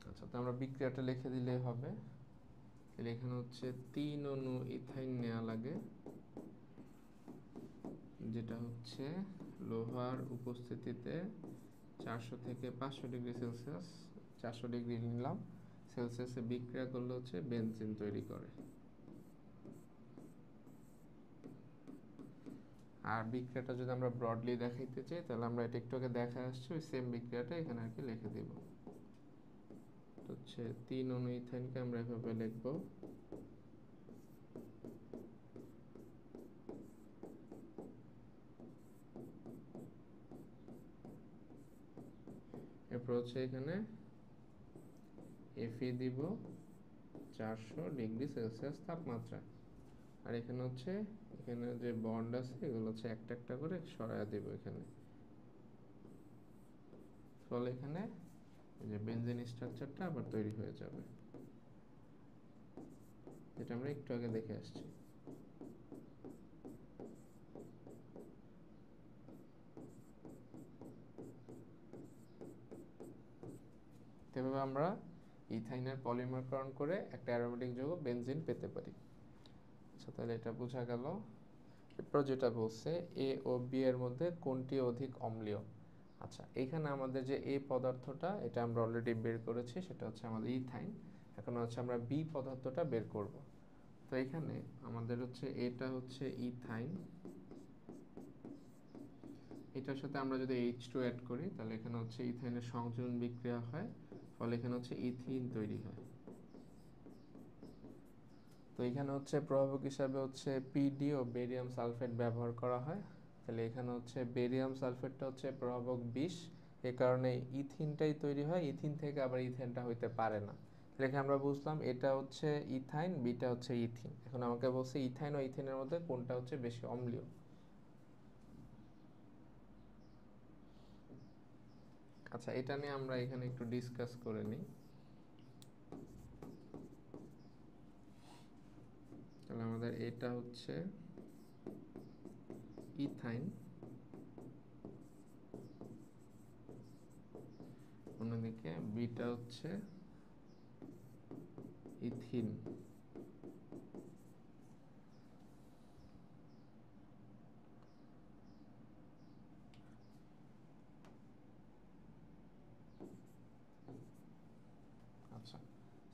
আচ্ছা, তো আমরা বিক্রিয়াটা লিখে দিলেই হবে। তাহলে এখানে হচ্ছে 3 অণু ইথাইন নেওয়া লাগে, যেটা হচ্ছে লোহার উপস্থিতিতে 400 থেকে 500 ডিগ্রি সেলসিয়াস, 400 ডিগ্রি নিলাম সেলসিয়াসে বিক্রিয়া করলে হচ্ছে বেনজিন তৈরি করে। আর বিক্রিয়াটা যদি আমরা ব্রডলি দেখাইতে চাই তাহলে আমরা এটা একটু আগে দেখা আসছে ওই সেম বিক্রিয়াটা এখানে আর কি লিখে দিব। হচ্ছে 3 অণু ইথাইনকে আমরা এভাবে লিখব। এরপর হচ্ছে এখানে Fe দিব 400 ডিগ্রি সেলসিয়াস তাপমাত্রা। আর এখানে হচ্ছে এখানে যে বন্ড আছে এগুলো হচ্ছে একটা একটা করে সরায়া দেব এখানে। ফলে এখানে এই যে বেনজিন স্ট্রাকচারটা আবার তৈরি হয়ে যাবে, যেটা আমরা একটু আগে দেখে আসছি। এভাবে আমরা ইথাইনের পলিমারকরণ করে একটা অ্যারোমেটিক যৌগ বেনজিন পেতে পারি। আচ্ছা, তাহলে এটা বোঝা গেল। এরপর যেটা বলছে এ ও বি এর মধ্যে কোনটি অধিক অম্লীয়। আচ্ছা, এখানে আমাদের যে এ পদার্থটা এটা আমরা অলরেডি বের করেছি, সেটা হচ্ছে আমাদের ইথাইন। এখন হচ্ছে আমরা বি পদার্থটা বের করব। তো এখানে আমাদের হচ্ছে এটা হচ্ছে ইথাইন, এটার সাথে আমরা যদি H2 অ্যাড করি তাহলে এখানে হচ্ছে ইথাইনের সংযোজন বিক্রিয়া হয়, ফলে এখানে হচ্ছে ইথিন তৈরি হয়। তো এখানে হচ্ছে প্রভাবক হিসাবে হচ্ছে পিডি ও বেরিয়াম সালফেট ব্যবহার করা হয়। তাহলে এখানে হচ্ছে বেরিয়াম সালফেটটা হচ্ছে প্রভাবক 20, এ কারণে ইথিনটাই তৈরি হয়, ইথিন থেকে আবার ইথেনটা হইতে পারে না। তাহলে এখানে আমরা বুঝলাম এটা হচ্ছে ইথাইন, বিটা হচ্ছে ইথিন। এখন আমাকে বলছে ইথাইন ও ইথিনের মধ্যে কোনটা হচ্ছে বেশি অম্লীয়। আচ্ছা, এটা নিয়ে আমরা এখানে একটু ডিসকাস করে নিই। তাহলে আমাদের এটা হচ্ছে ইথাইন, অন্যদিকে বিটা হচ্ছে ইথিন।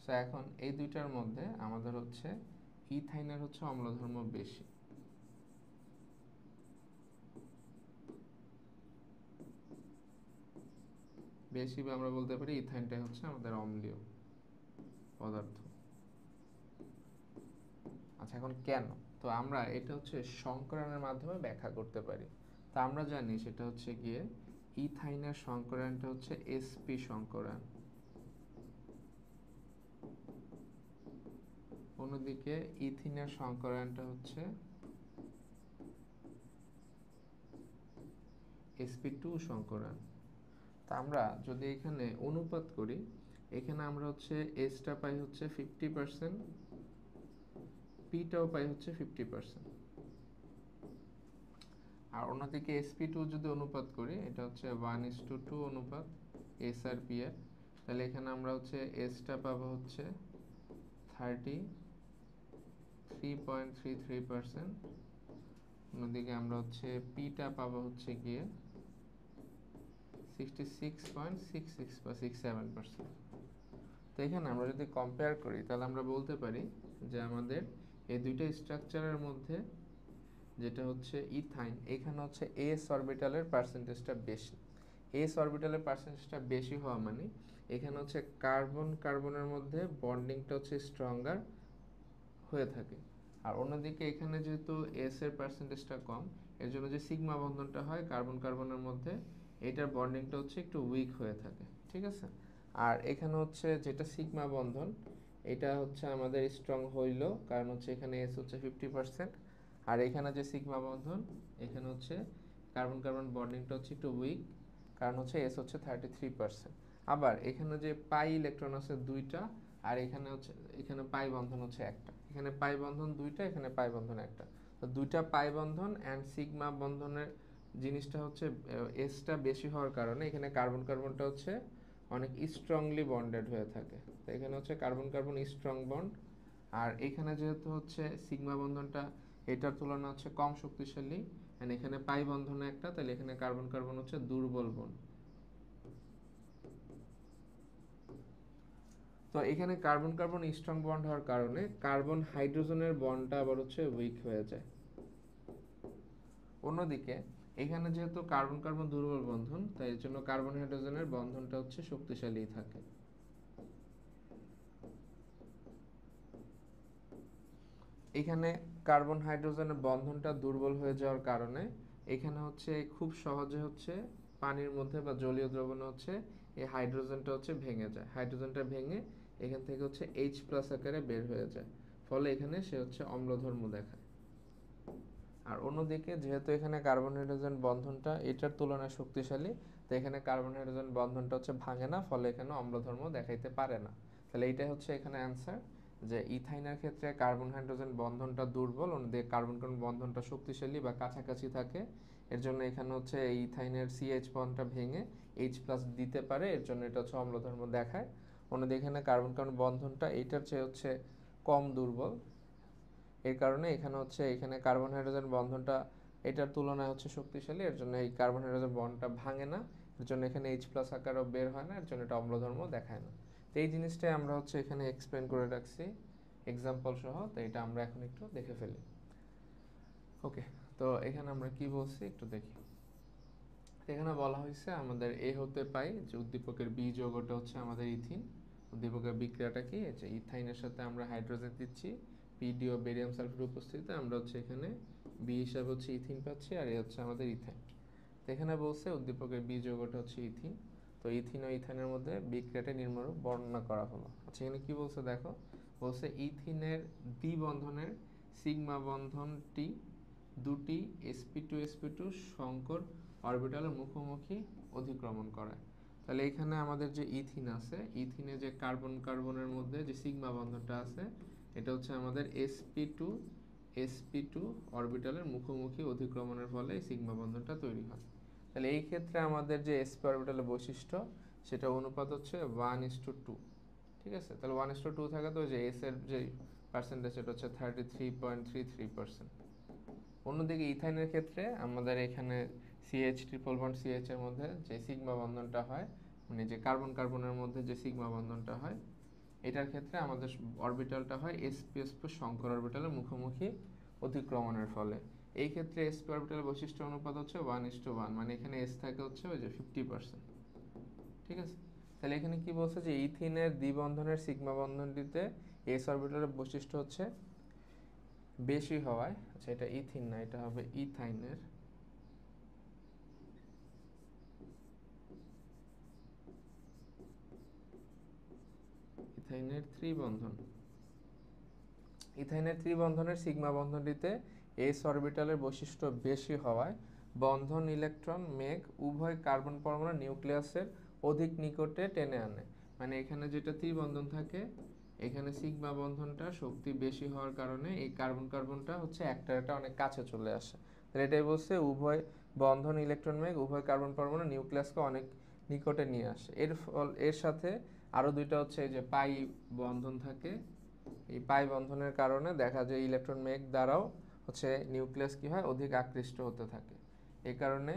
সো এখন এই দুইটার মধ্যে আমাদের হচ্ছে ইথাইনের হচ্ছে অম্লধর্ম বেশি। বেশি বা আমরা বলতে পারি ইথাইনটা হচ্ছে আমাদের অম্লীয় পদার্থ। আচ্ছা, এখন কেন? তো আমরা এটা হচ্ছে সংকরণের মাধ্যমে ব্যাখ্যা করতে পারি। তা আমরা জানি সেটা হচ্ছে গিয়ে ইথাইনের সংকরণটা হচ্ছে sp সংকরণ, অন্যদিকে ইথিনের সংকরণটা হচ্ছে sp2 সংকরণ। তা আমরা যদি এখানে অনুপাত করি, এখানে আমরা হচ্ছে এসটা পাই হচ্ছে 50%, পিটাও পাই হচ্ছে 50%। আর অন্যদিকে sp2 যদি অনুপাত করি, এটা হচ্ছে 1:2 অনুপাত এস আর পি এর, তাহলে এখানে আমরা হচ্ছে এসটা পাবো হচ্ছে 33.33%, অন্যদিকে আমরা হচ্ছে পিটা পাবো হচ্ছে গিয়ে 66.66 বা 67%। তো এখানে আমরা যদি কম্পেয়ার করি তাহলে আমরা বলতে পারি যে আমাদের এই দুইটা স্ট্রাকচারের মধ্যে যেটা হচ্ছে ইথাইন, এখানে হচ্ছে এস অরবিটালের পার্সেন্টেজটা বেশি। এস অরবিটালের পার্সেন্টেজটা বেশি হওয়া মানে এখানে হচ্ছে কার্বন কার্বনের মধ্যে বন্ডিংটা হচ্ছে স্ট্রঙ্গার হয়ে থাকে। আর অন্যদিকে এখানে যেহেতু এস এর পার্সেন্টেজটা কম, এর জন্য যে সিগমা বন্ধনটা হয় কার্বন কার্বনের মধ্যে, এটার বন্ডিংটা হচ্ছে একটু উইক হয়ে থাকে। ঠিক আছে? আর এখানে হচ্ছে যেটা সিগমা বন্ধন, এটা হচ্ছে আমাদের স্ট্রং হইল, কারণ হচ্ছে এখানে এস হচ্ছে 50%। আর এখানে যে সিগমা বন্ধন, এখানে হচ্ছে কার্বন কার্বন বন্ডিংটা হচ্ছে একটু উইক, কারণ হচ্ছে এস হচ্ছে 33%। আবার এখানে যে পাই ইলেকট্রন আছে দুইটা, আর এখানে হচ্ছে এখানে পাই বন্ধন হচ্ছে একটা, এখানে পাই বন্ধন দুইটা, এখানে পাই বন্ধন একটা। তো দুইটা পাই বন্ধন অ্যান্ড সিগমা বন্ধনের জিনিসটা হচ্ছে এসটা বেশি হওয়ার কারণে এখানে কার্বন কার্বনটা হচ্ছে অনেক স্ট্রংলি বন্ডেড হয়ে থাকে। তো এখানে হচ্ছে কার্বন কার্বন স্ট্রং বন্ড, আর এখানে যেহেতু হচ্ছে সিগমা বন্ধনটা এটার তুলনায় হচ্ছে কম শক্তিশালী, এন্ড এখানে পাই বন্ধনে একটা, তাহলে এখানে কার্বন কার্বন হচ্ছে দুর্বল বন্ড। তো এখানে কার্বন কার্বন স্ট্রং বন্ড হওয়ার কারণে কার্বন হাইড্রোজেনের বন্ডটা আবার হচ্ছে উইক হয়ে যায়। অন্যদিকে এখানে যেহেতু কার্বন কার্বন দুর্বল বন্ধন, তাই এর জন্য কার্বন হাইড্রোজেনের বন্ধনটা হচ্ছে শক্তিশালী থাকে। এখানে কার্বন হাইড্রোজেনের বন্ধনটা দুর্বল হয়ে যাওয়ার কারণে এখানে হচ্ছে খুব সহজে হচ্ছে পানির মধ্যে বা জলীয় দ্রবণে হচ্ছে এই হাইড্রোজেনটা হচ্ছে ভেঙে যায়। হাইড্রোজেনটা ভেঙে এখান থেকে হচ্ছে H প্লাস আকারে বের হয়ে যায়, ফলে এখানে সে হচ্ছে অম্লধর্ম দেখায়। আর অন্যদিকে যেহেতু এখানে কার্বন হাইড্রোজেন বন্ধনটা এটার তুলনায় শক্তিশালী, তো এখানে কার্বন হাইড্রোজেন বন্ধনটা হচ্ছে ভাঙে না, ফলে এখানে অম্লধর্ম দেখাইতে পারে না। তাহলে এইটাই হচ্ছে এখানে অ্যান্সার, যে ইথাইনের ক্ষেত্রে কার্বন হাইড্রোজেন বন্ধনটা দুর্বল, অন্যদিকে কার্বন কার্বন বন্ধনটা শক্তিশালী বা কাছাকাছি থাকে। এর জন্য এখানে হচ্ছে এই ইথাইনের CH বন্ধনটা ভেঙে H প্লাস দিতে পারে, এর জন্য এটা হচ্ছে অম্লধর্ম দেখায়। অন্যদিকে এখানে কার্বন কার্বন বন্ধনটা এইটার চেয়ে হচ্ছে কম দুর্বল, এর কারণে এখানে হচ্ছে এখানে কার্বন হাইড্রোজেন বন্ধনটা এটার তুলনায় হচ্ছে শক্তিশালী, এর জন্য এই কার্বন হাইড্রোজেন বন্ডটা ভাঙে না, এর জন্য এখানে H প্লাস আকারও বের হয় না, এর জন্য এটা অম্লধর্ম দেখায় না। তো এই জিনিসটাই আমরা হচ্ছে এখানে এক্সপ্লেন করে রাখছি এক্সাম্পল সহ, তো এটা আমরা এখন একটু দেখে ফেলি। ওকে, তো এখানে আমরা কি বলছি একটু দেখি। এখানে বলা হয়েছে আমাদের এ হতে পাই যে উদ্দীপকের বি যৌগটা হচ্ছে আমাদের ইথিন। উদ্দীপকের বিক্রিয়াটা কি, যে ইথাইনের সাথে আমরা হাইড্রোজেন দিচ্ছি, পিডি ও বেরিয়াম সালফার উপস্থিতিতে আমরা হচ্ছে এখানে বি হিসাবে হচ্ছে ইথিন পাচ্ছি, আর এ হচ্ছে আমাদের ইথাইন। তো এখানে বলছে উদ্দীপকের বি যৌগটা হচ্ছে ইথিন। তো ইথিন ও ইথাইনের মধ্যে বিক্রিয়াটা নিম্নরূপ বর্ণনা করা হলো। আচ্ছা, এখানে কি বলছে দেখো, বলছে ইথিনের দ্বি বন্ধনের সিগমা বন্ধনটি দুটি sp2 সংকর অরবিটালের মুখোমুখি অধিক্রমণ করে। তাহলে এখানে আমাদের যে ইথিন আছে, ইথিনে যে কার্বন কার্বনের মধ্যে যে সিগমা বন্ধনটা আছে, এটা হচ্ছে আমাদের sp2 অরবিটালের মুখোমুখি অধিক্রমণের ফলে এই সিগমা বন্ধনটা তৈরি হয়। তাহলে এই ক্ষেত্রে আমাদের যে sp অরবিটালের বৈশিষ্ট্য, সেটা অনুপাত হচ্ছে 1:2। ঠিক আছে? তাহলে 1:2 থাকে, তো যে s এর যে পার্সেন্টেজ সেটা হচ্ছে 33.33%। অন্যদিকে ইথাইনের ক্ষেত্রে আমাদের এখানে CH ট্রিপল বন্ড CH এর মধ্যে যে সিগমা বন্ধনটা হয়, মানে যে কার্বন কার্বনের মধ্যে যে সিগমা বন্ধনটা হয়, এটার ক্ষেত্রে আমাদের অরবিটালটা হয় sp শঙ্কর অরবিটালের মুখোমুখি অতিক্রমণের ফলে। এই ক্ষেত্রে sp অরবিটালের বৈশিষ্ট্য অনুপাত হচ্ছে 1:1, মানে এখানে s থাকে হচ্ছে ওই যে 50%। ঠিক আছে, তাহলে এখানে কি বলছে যে ইথিনের দ্বিবন্ধনের সিগমা বন্ধনটিতে s অরবিটালের বৈশিষ্ট্য হচ্ছে বেশি হওয়ায়, আচ্ছা এটা ইথিন না, এটা হবে ইথাইনের, ইথাইনের ত্রিবন্ধন, ইথাইনের ত্রিবন্ধনের সিগমা বন্ধনটিতে s অরবিটালের বৈশিষ্ট্য বেশি হওয়ায় বন্ধন ইলেকট্রন মেঘ উভয় কার্বন পরমাণু নিউক্লিয়াসের অধিক নিকটে টেনে আনে। মানে এখানে যেটা ত্রিবন্ধন থাকে, এখানে সিগমা বন্ধনটা শক্তি বেশি হওয়ার কারণে এই কার্বন কার্বনটা হচ্ছে একটা অনেক কাছে চলে আসে। তাহলে এটাই বলছে উভয় বন্ধন ইলেকট্রন মেঘ উভয় কার্বন পরমাণু নিউক্লিয়াসকে অনেক নিকটে নিয়ে আসে। এর সাথে আরো দুইটা হচ্ছে এই যে পাই বন্ধন থাকে, এই পাই বন্ধনের কারণে দেখা যায় ইলেকট্রন মেঘ দ্বারাও হচ্ছে নিউক্লিয়াস কি হয় অধিক আকৃষ্ট হতে থাকে। এই কারণে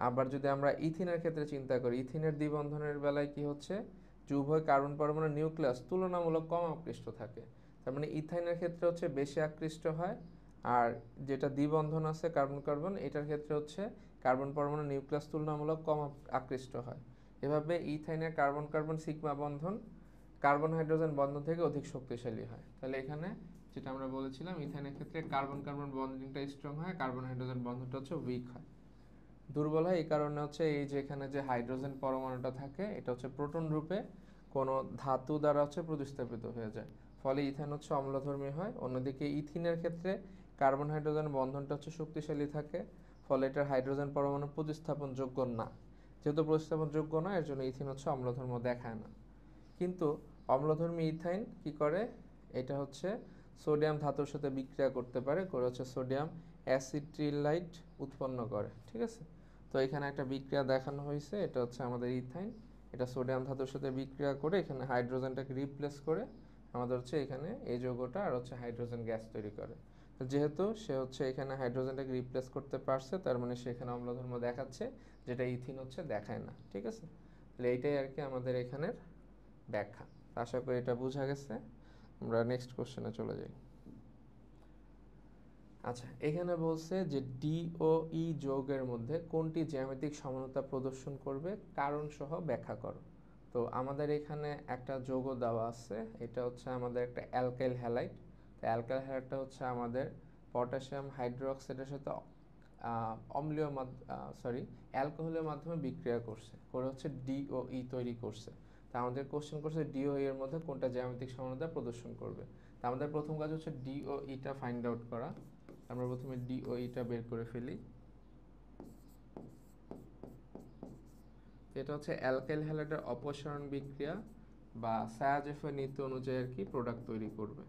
আবার যদি আমরা ইথিনের ক্ষেত্রে চিন্তা করি, ইথিনের দ্বিবন্ধনের বেলায় কি হচ্ছে যে উভয় কার্বন পরমাণু নিউক্লিয়াস তুলনামূলক কম আকৃষ্ট থাকে। তার মানে ইথাইনের ক্ষেত্রে হচ্ছে বেশি আকৃষ্ট হয়, আর যেটা দ্বিবন্ধন আছে কার্বন কার্বন, এটার ক্ষেত্রে হচ্ছে কার্বন পরমাণু নিউক্লিয়াস তুলনামূলক কম আকৃষ্ট হয়। এভাবে ইথাইনের কার্বন কার্বন সিগমা বন্ধন কার্বন হাইড্রোজেন বন্ধন থেকে অধিক শক্তিশালী হয়। তাহলে এখানে যেটা আমরা বলেছিলাম, ইথাইনের ক্ষেত্রে কার্বন কার্বন বন্ডিংটা স্ট্রং হয়, কার্বন হাইড্রোজেন বন্ধনটা হচ্ছে উইক হয়, দুর্বল হয়। এই কারণে হচ্ছে এই যে এখানে যে হাইড্রোজেন পরমাণুটা থাকে এটা হচ্ছে প্রোটন রূপে কোনো ধাতু দ্বারা হচ্ছে প্রতিস্থাপিত হয়ে যায়, ফলে ইথেন হচ্ছে অম্লধর্মী হয়। অন্যদিকে ইথিনের ক্ষেত্রে কার্বন হাইড্রোজেন বন্ধনটা হচ্ছে শক্তিশালী থাকে, ফলে এটার হাইড্রোজেন পরমাণু প্রতিস্থাপনযোগ্য না। যেহেতু প্রতিস্থাপনযোগ্য না, এর জন্য ইথিন হচ্ছে অম্লধর্ম দেখায় না। কিন্তু অম্লধর্মী ইথাইন কি করে, এটা হচ্ছে সোডিয়াম ধাতুর সাথে বিক্রিয়া করতে পারে, করে হচ্ছে সোডিয়াম অ্যাসিটিলাইট উৎপন্ন করে। ঠিক আছে, তো এখানে একটা বিক্রিয়া দেখানো হয়েছে, এটা হচ্ছে আমাদের ইথাইন, এটা সোডিয়াম ধাতুর সাথে বিক্রিয়া করে এখানে হাইড্রোজেনটাকে রিপ্লেস করে আমাদের হচ্ছে এখানে এই যৌগটা আর হচ্ছে হাইড্রোজেন গ্যাস তৈরি করে। তো যেহেতু সে হচ্ছে এখানে হাইড্রোজেনটাকে রিপ্লেস করতে পারছে, তার মানে সে এখানে অম্লধর্ম দেখাচ্ছে, যেটা ইথিন হচ্ছে দেখায় না। ঠিক আছে, তাহলে এইটাই আর কি আমাদের এখানের ব্যাখ্যা। আশা করি এটা বোঝা গেছে। আমরা নেক্সট কোশ্চেনে চলে যাই। আচ্ছা, এখানে বলছে যে ডি ও ই যৌগের মধ্যে কোনটি জ্যামিতিক সমানতা প্রদর্শন করবে কারণ সহ ব্যাখ্যা করো। তো আমাদের এখানে একটা যৌগ দেওয়া আছে, এটা হচ্ছে আমাদের একটা অ্যালকাইল হ্যালাইড। তো অ্যালকাইল হ্যালাইডটা হচ্ছে আমাদের পটাশিয়াম হাইড্রোক্সাইডের সাথে অম্লীয় অ্যালকোহলের মাধ্যমে বিক্রিয়া করছে, করে হচ্ছে ডি ও ই তৈরি করছে। তা আমাদের কোশ্চেন করছে ডি ও ই এর মধ্যে কোনটা জ্যামিতিক সমানতা প্রদর্শন করবে। তা আমাদের প্রথম কাজ হচ্ছে ডি ও ইটা ফাইন্ড আউট করা। আমরা প্রথমে ডি ও ইটা বের করে ফেলি। এটা হচ্ছে অ্যালকাইল হ্যালাইডের অপসারণ বিক্রিয়া বা সায়াজেফের নীতি অনুযায়ী আর কি প্রোডাক্ট তৈরি করবে।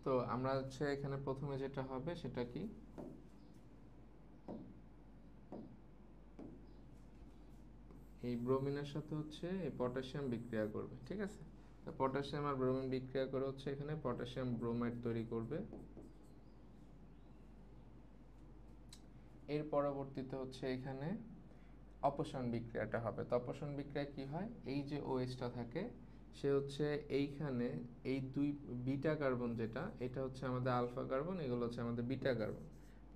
তো আমরা হচ্ছে এখানে প্রথমে যেটা হবে সেটা কি, এই ব্রোমিনের সাথে হচ্ছে এই পটাশিয়াম বিক্রিয়া করবে। ঠিক আছে, তো পটাশিয়াম আর ব্রোমিন বিক্রিয়া করে হচ্ছে এখানে পটাশিয়াম ব্রোমাইড তৈরি করবে। এর পরবর্তীতে হচ্ছে এখানে অপসারণ বিক্রিয়াটা হবে। তো অপসারণ বিক্রিয়া কি হয়, এই যে ওএইচটা থাকে সে হচ্ছে এইখানে এই দুই বিটা কার্বন, যেটা এটা হচ্ছে আমাদের আলফা কার্বন, এগুলো হচ্ছে আমাদের বিটা কার্বন।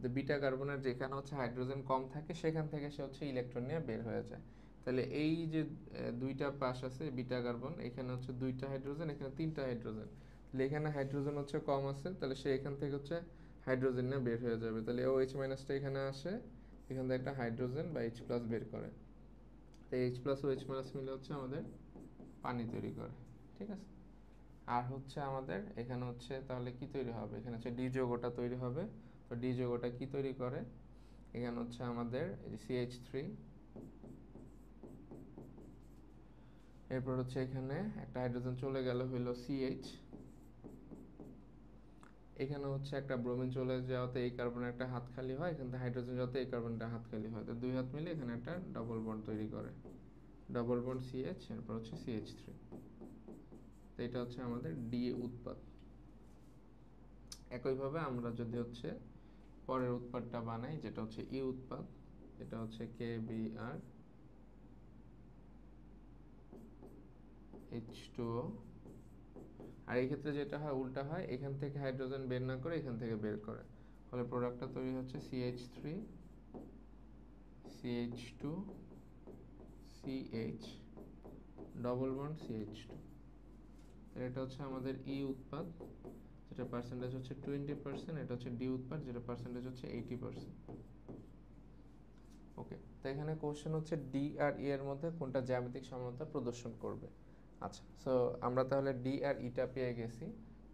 তো বিটা কার্বনের যেখানে হচ্ছে হাইড্রোজেন কম থাকে সেখান থেকে সে হচ্ছে ইলেকট্রন নিয়ে বের হয়ে যায়। তাহলে এই যে দুইটা পাশ আছে বিটা কার্বন, এখানে হচ্ছে দুইটা হাইড্রোজেন, এখানে তিনটা হাইড্রোজেন, তাহলে এখানে হাইড্রোজেন হচ্ছে কম আছে, তাহলে সে এখান থেকে হচ্ছে হাইড্রোজেন নিয়ে বের হয়ে যাবে। তাহলে OH মাইনাসটা এখানে আসে, এখান থেকে একটা হাইড্রোজেন বা H প্লাস বের করে, তো H প্লাস ও H মাইনাস মিলে হচ্ছে আমাদের পানি তৈরি করে। ঠিক আছে, আর হচ্ছে আমাদের এখানে হচ্ছে তাহলে কি তৈরি হবে, এখানে হচ্ছে ডি যৌগটা তৈরি হবে। তো ডি যৌগটা কি তৈরি করে, এখানে হচ্ছে আমাদের CH3, এরপর হচ্ছে এখানে একটা হাইড্রোজেন চলে গেল হইলো CH, এখানে হচ্ছে একটা ব্রোমিন চলে যাওয়াতে এই কার্বনের একটা হাত খালি হয়, এখান থেকে হাইড্রোজেন যাওয়াতে এই কার্বনটা হাত খালি হয়, তো দুই হাত মিলে এখানে একটা ডবল বন্ড তৈরি করে, ডবল বন্ড CH, এরপর হচ্ছে CH3। তো এটা হচ্ছে আমাদের ডি উৎপাদ। একইভাবে আমরা যদি হচ্ছে পরের উৎপাদটা বানাই, যেটা হচ্ছে ই উৎপাদ, এটা হচ্ছে কে বি আর H2O। আর এই ক্ষেত্রে যেটা হয় উল্টা হয়, এখান থেকে হাইড্রোজেন বের না করে এখান থেকে বের করে, ফলে প্রোডাক্টটা তৈরি হচ্ছে CH3 CH2 CH double bond CH2। এটা হচ্ছে আমাদের ই উৎপাদ, যেটা পার্সেন্টেজ হচ্ছে 20%। এটা হচ্ছে ডি উৎপাদ, যেটা পার্সেন্টেজ হচ্ছে 80%। ওকে, তো এখানে কোশ্চেন হচ্ছে ডি আর ই এর মধ্যে কোনটা জ্যামিতিক সমানতা প্রদর্শন করবে। আচ্ছা, সো আমরা তাহলে ডি আর ইটা পেয়ে গেছি।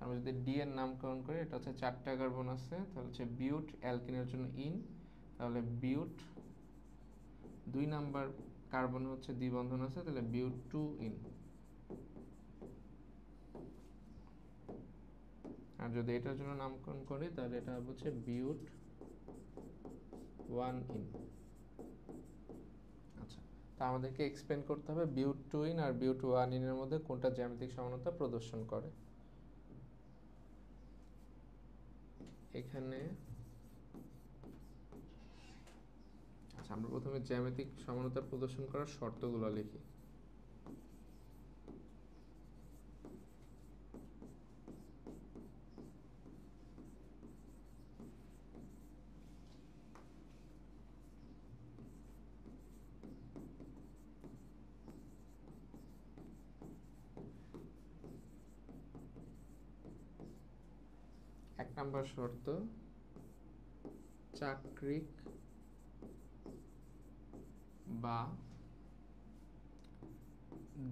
আমরা যদি ডি এর নামকরণ করি, এটা হচ্ছে 4টা কার্বন আছে, তাহলে হচ্ছে বিউট, অ্যালকিনের জন্য ইন, তাহলে বিউট 2 নাম্বার কার্বন হচ্ছে দ্বিবন্ধন আছে, তাহলে বিউট 2 ইন। আর যদি এটার জন্য নামকরণ করি, তাহলে এটা হচ্ছে বিউট 1 ইন। আচ্ছা, তা আমাদেরকে এক্সপ্লেন করতে হবে বিউট 2 ইন আর বিউট 1 ইন এর মধ্যে কোনটা জ্যামিতিক সমানতা প্রদর্শন করে। এখানে আচ্ছা, আমরা প্রথমে জ্যামিতিক সমানতা প্রদর্শন করার শর্তগুলো লিখি। এক নাম্বার শর্ত, চাক্রিক বা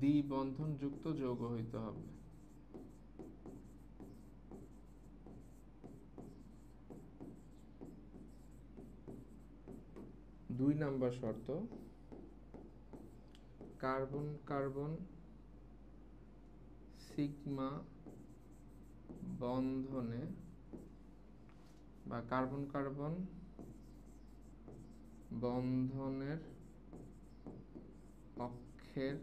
দ্বিবন্ধনযুক্ত যৌগ হইতে হবে। 2 নাম্বার শর্ত, কার্বন কার্বন সিগমা বন্ধনে বা কার্বন কার্বন বন্ধনের অক্ষের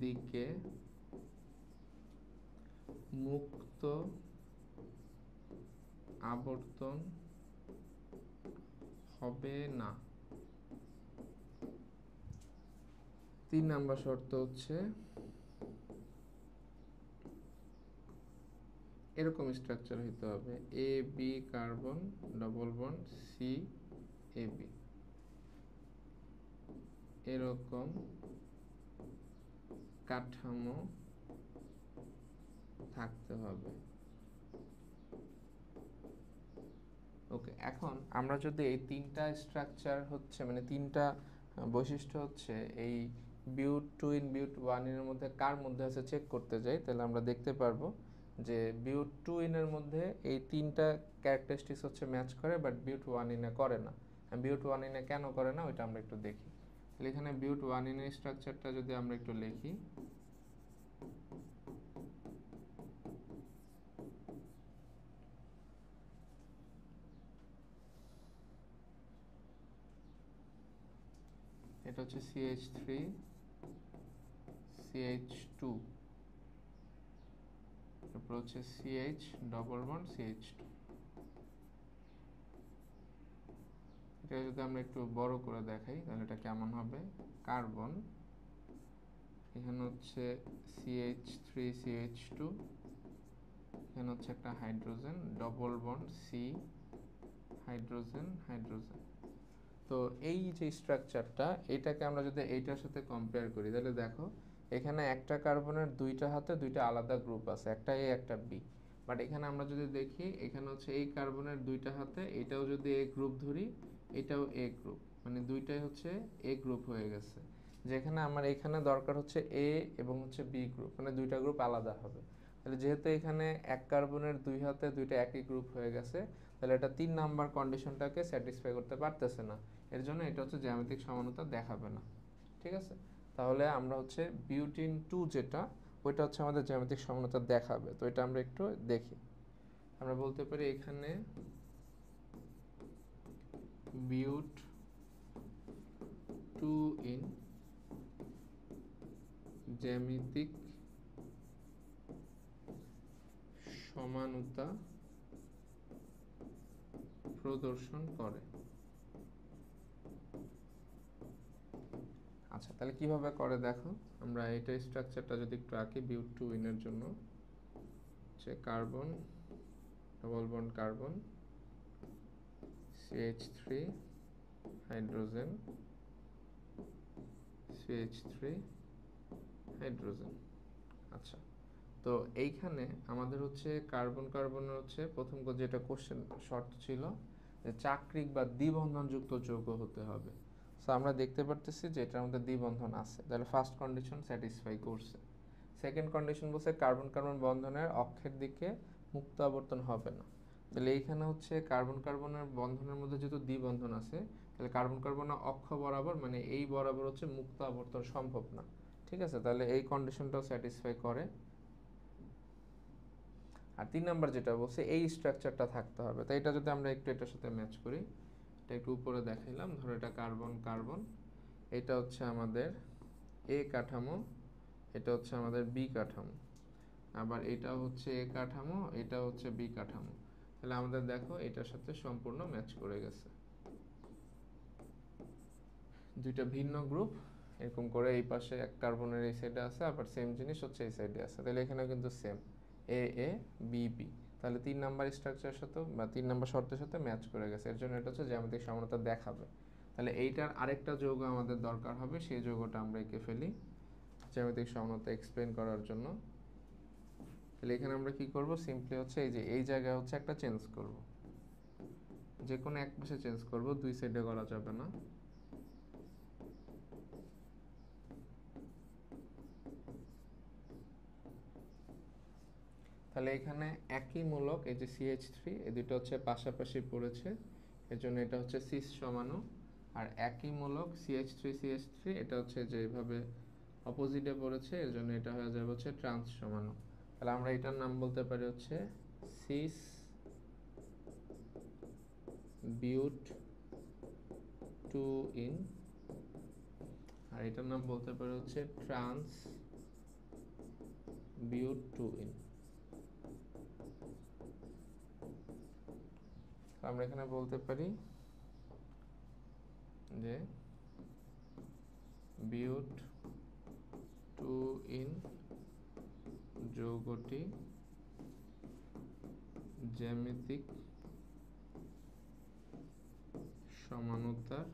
দিকে মুক্ত আবর্তন হবে না। 3 নাম্বার শর্ত হচ্ছে এরকম স্ট্রাকচার হইতে হবে, A B carbon double bond C A B, এরকম কাঠামো থাকতে হবে। ওকে, এখন আমরা যদি এই 3টা স্ট্রাকচার হচ্ছে মানে 3টা বৈশিষ্ট্য হচ্ছে এই বিউট 2 ইন বিউট 1 এর মধ্যে কার মধ্যে আছে চেক করতে যাই, তাহলে আমরা দেখতে পারবো যে বিউট 2 ইন এর মধ্যে এই 3টা ক্যারেক্টারিস্টিক্স হচ্ছে ম্যাচ করে, বাট বিউট 1 ইনে করে না। বিউট 1 ইনে কেন করে না ওইটা আমরা একটু দেখি। তাহলে এখানে বিউট 1 ইনের স্ট্রাকচারটা যদি আমরা একটু লিখি, এটা হচ্ছে CH3 CH2, তারপর হচ্ছে CH ডবল বন্ড CH2। এটা যদি আমরা একটু বড় করে দেখাই তাহলে এটা কেমন হবে, কার্বন, এখানে হচ্ছে CH3 CH2, এখানে হচ্ছে একটা hydrogen double bond C, hydrogen hydrogen. তো এই যে স্ট্রাকচারটা, এটাকে আমরা যদি এইটার সাথে কম্পেয়ার করি, তাহলে দেখো এখানে একটা কার্বনের 2টা হাতে 2টা আলাদা গ্রুপ আছে, একটা এ একটা বি। বাট এখানে আমরা যদি দেখি, এখানে হচ্ছে এই কার্বনের 2টা হাতে এটাও যদি এ গ্রুপ ধরি, এটাও এ গ্রুপ, মানে দুইটাই হচ্ছে এ গ্রুপ হয়ে গেছে। যেখানে আমার এখানে দরকার হচ্ছে এ এবং হচ্ছে বি গ্রুপ, মানে 2টা গ্রুপ আলাদা হবে। তাহলে যেহেতু এখানে এক কার্বনের 2 হাতে 2টা একই গ্রুপ হয়ে গেছে, তাহলে এটা 3 নাম্বার কন্ডিশনটাকে স্যাটিসফাই করতে পারতেছে না। এর জন্য এটা হচ্ছে জ্যামিতিক সমানতা দেখাবে না। ঠিক আছে, তাহলে আমরা হচ্ছে বিউটিন 2 যেটা, ওইটা হচ্ছে আমাদের জ্যামিতিক সমানতা দেখাবে। তো এটা আমরা একটু দেখি। আমরা বলতে পারি এখানে বিউট 2 ইন জ্যামিতিক সমানতা প্রদর্শন করে। আচ্ছা, তাহলে কিভাবে করে দেখো, আমরা এটা স্ট্রাকচারটা যদি একটু আঁকি বিউট টু উইনের জন্য, হচ্ছে carbon, double bond carbon, CH3 hydrogen, CH3 hydrogen. আচ্ছা, তো এইখানে আমাদের হচ্ছে কার্বন কার্বনের হচ্ছে প্রথম যেটা কোশ্চেন শর্ত ছিল যে চাকরিক বা দ্বিবন্ধনযুক্ত যৌগ হতে হবে। সো আমরা দেখতে পারতেছি যে এটার মধ্যে দ্বিবন্ধন আছে, তাহলে ফার্স্ট কন্ডিশন স্যাটিসফাই করছে। সেকেন্ড কন্ডিশন বলছে কার্বন কার্বন বন্ধনের অক্ষের দিকে মুক্ত আবর্তন হবে না। তাহলে এইখানে হচ্ছে কার্বন কার্বনের বন্ধনের মধ্যে যেহেতু দ্বিবন্ধন আছে, তাহলে কার্বন কার্বনের অক্ষ বরাবর মানে এই বরাবর হচ্ছে মুক্ত আবর্তন সম্ভব না। ঠিক আছে, তাহলে এই কন্ডিশনটাও স্যাটিসফাই করে। আর 3 নাম্বার যেটা বলছে এই স্ট্রাকচারটা থাকতে হবে, তাই এটা যদি আমরা একটু এটার সাথে ম্যাচ করি, এটা একটু উপরে দেখাইলাম, ধরো এটা কার্বন কার্বন, এটা হচ্ছে আমাদের এ কাঠামো, এটা হচ্ছে আমাদের বি কাঠামো, আবার এটা হচ্ছে এ কাঠামো, এটা হচ্ছে বি কাঠামো। তাহলে আমাদের দেখো এটার সাথে সম্পূর্ণ ম্যাচ করে গেছে। দুইটা ভিন্ন গ্রুপ এরকম করে এই পাশে এক কার্বনের এই সাইডে আছে, আবার সেম জিনিস হচ্ছে এই সাইডে আছে, তাহলে এখানেও কিন্তু same A A B B. তাহলে 3 নাম্বার স্ট্রাকচারের সাথে বা 3 নাম্বার শর্তের সাথে ম্যাচ করে গেছে, এর জন্য এটা হচ্ছে জ্যামিতিক সমানতা দেখাবে। তাহলে এইটার আরেকটা যৌগ আমাদের দরকার হবে, সেই যৌগটা আমরা এঁকে ফেলি জ্যামিতিক সমানতা এক্সপ্লেন করার জন্য। তাহলে এখানে আমরা কি করব, সিম্পলি হচ্ছে এই যে এই জায়গায় হচ্ছে একটা চেঞ্জ করব, যে কোনো এক পাশে চেঞ্জ করব, দুই সাইডে করা যাবে না। তাহলে এখানে একই মূলক এই যে CH3 এই দুটো হচ্ছে পাশাপাশি পড়েছে, এর জন্য এটা হচ্ছে সিস সমাণু। আর একই মূলক CH3 এটা হচ্ছে যে এইভাবে অপোজিটে পড়েছে, এর জন্য এটা হয়ে যাবে হচ্ছে ট্রান্স সমাণু। তাহলে আমরা এটার নাম বলতে পারি হচ্ছে সিস বিউট টু ইন, আর এটার নাম বলতে পারি হচ্ছে ট্রান্স বিউট টু ইন। আমরা এখানে বলতে পারি যে বিউট টু ইন যৌগটি জ্যামিতিক সমানতার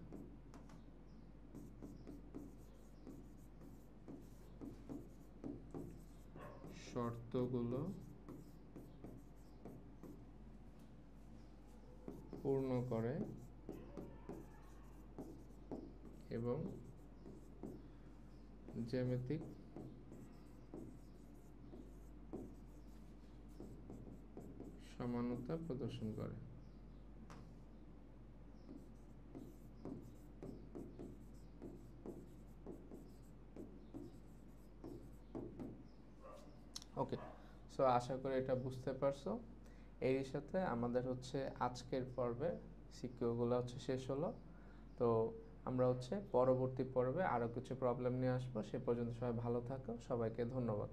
শর্তগুলো পূর্ণ করে এবং জ্যামিতিক সমানতা প্রদর্শন করে। ওকে, সো আশা করি এটা বুঝতে পারছো। এর সাথে আমাদের হচ্ছে আজকের পর্বে সিকিউরগুলো হচ্ছে শেষ হলো। তো আমরা হচ্ছে পরবর্তী পর্বে আরও কিছু প্রবলেম নিয়ে আসবো, সে পর্যন্ত সবাই ভালো থাকো, সবাইকে ধন্যবাদ।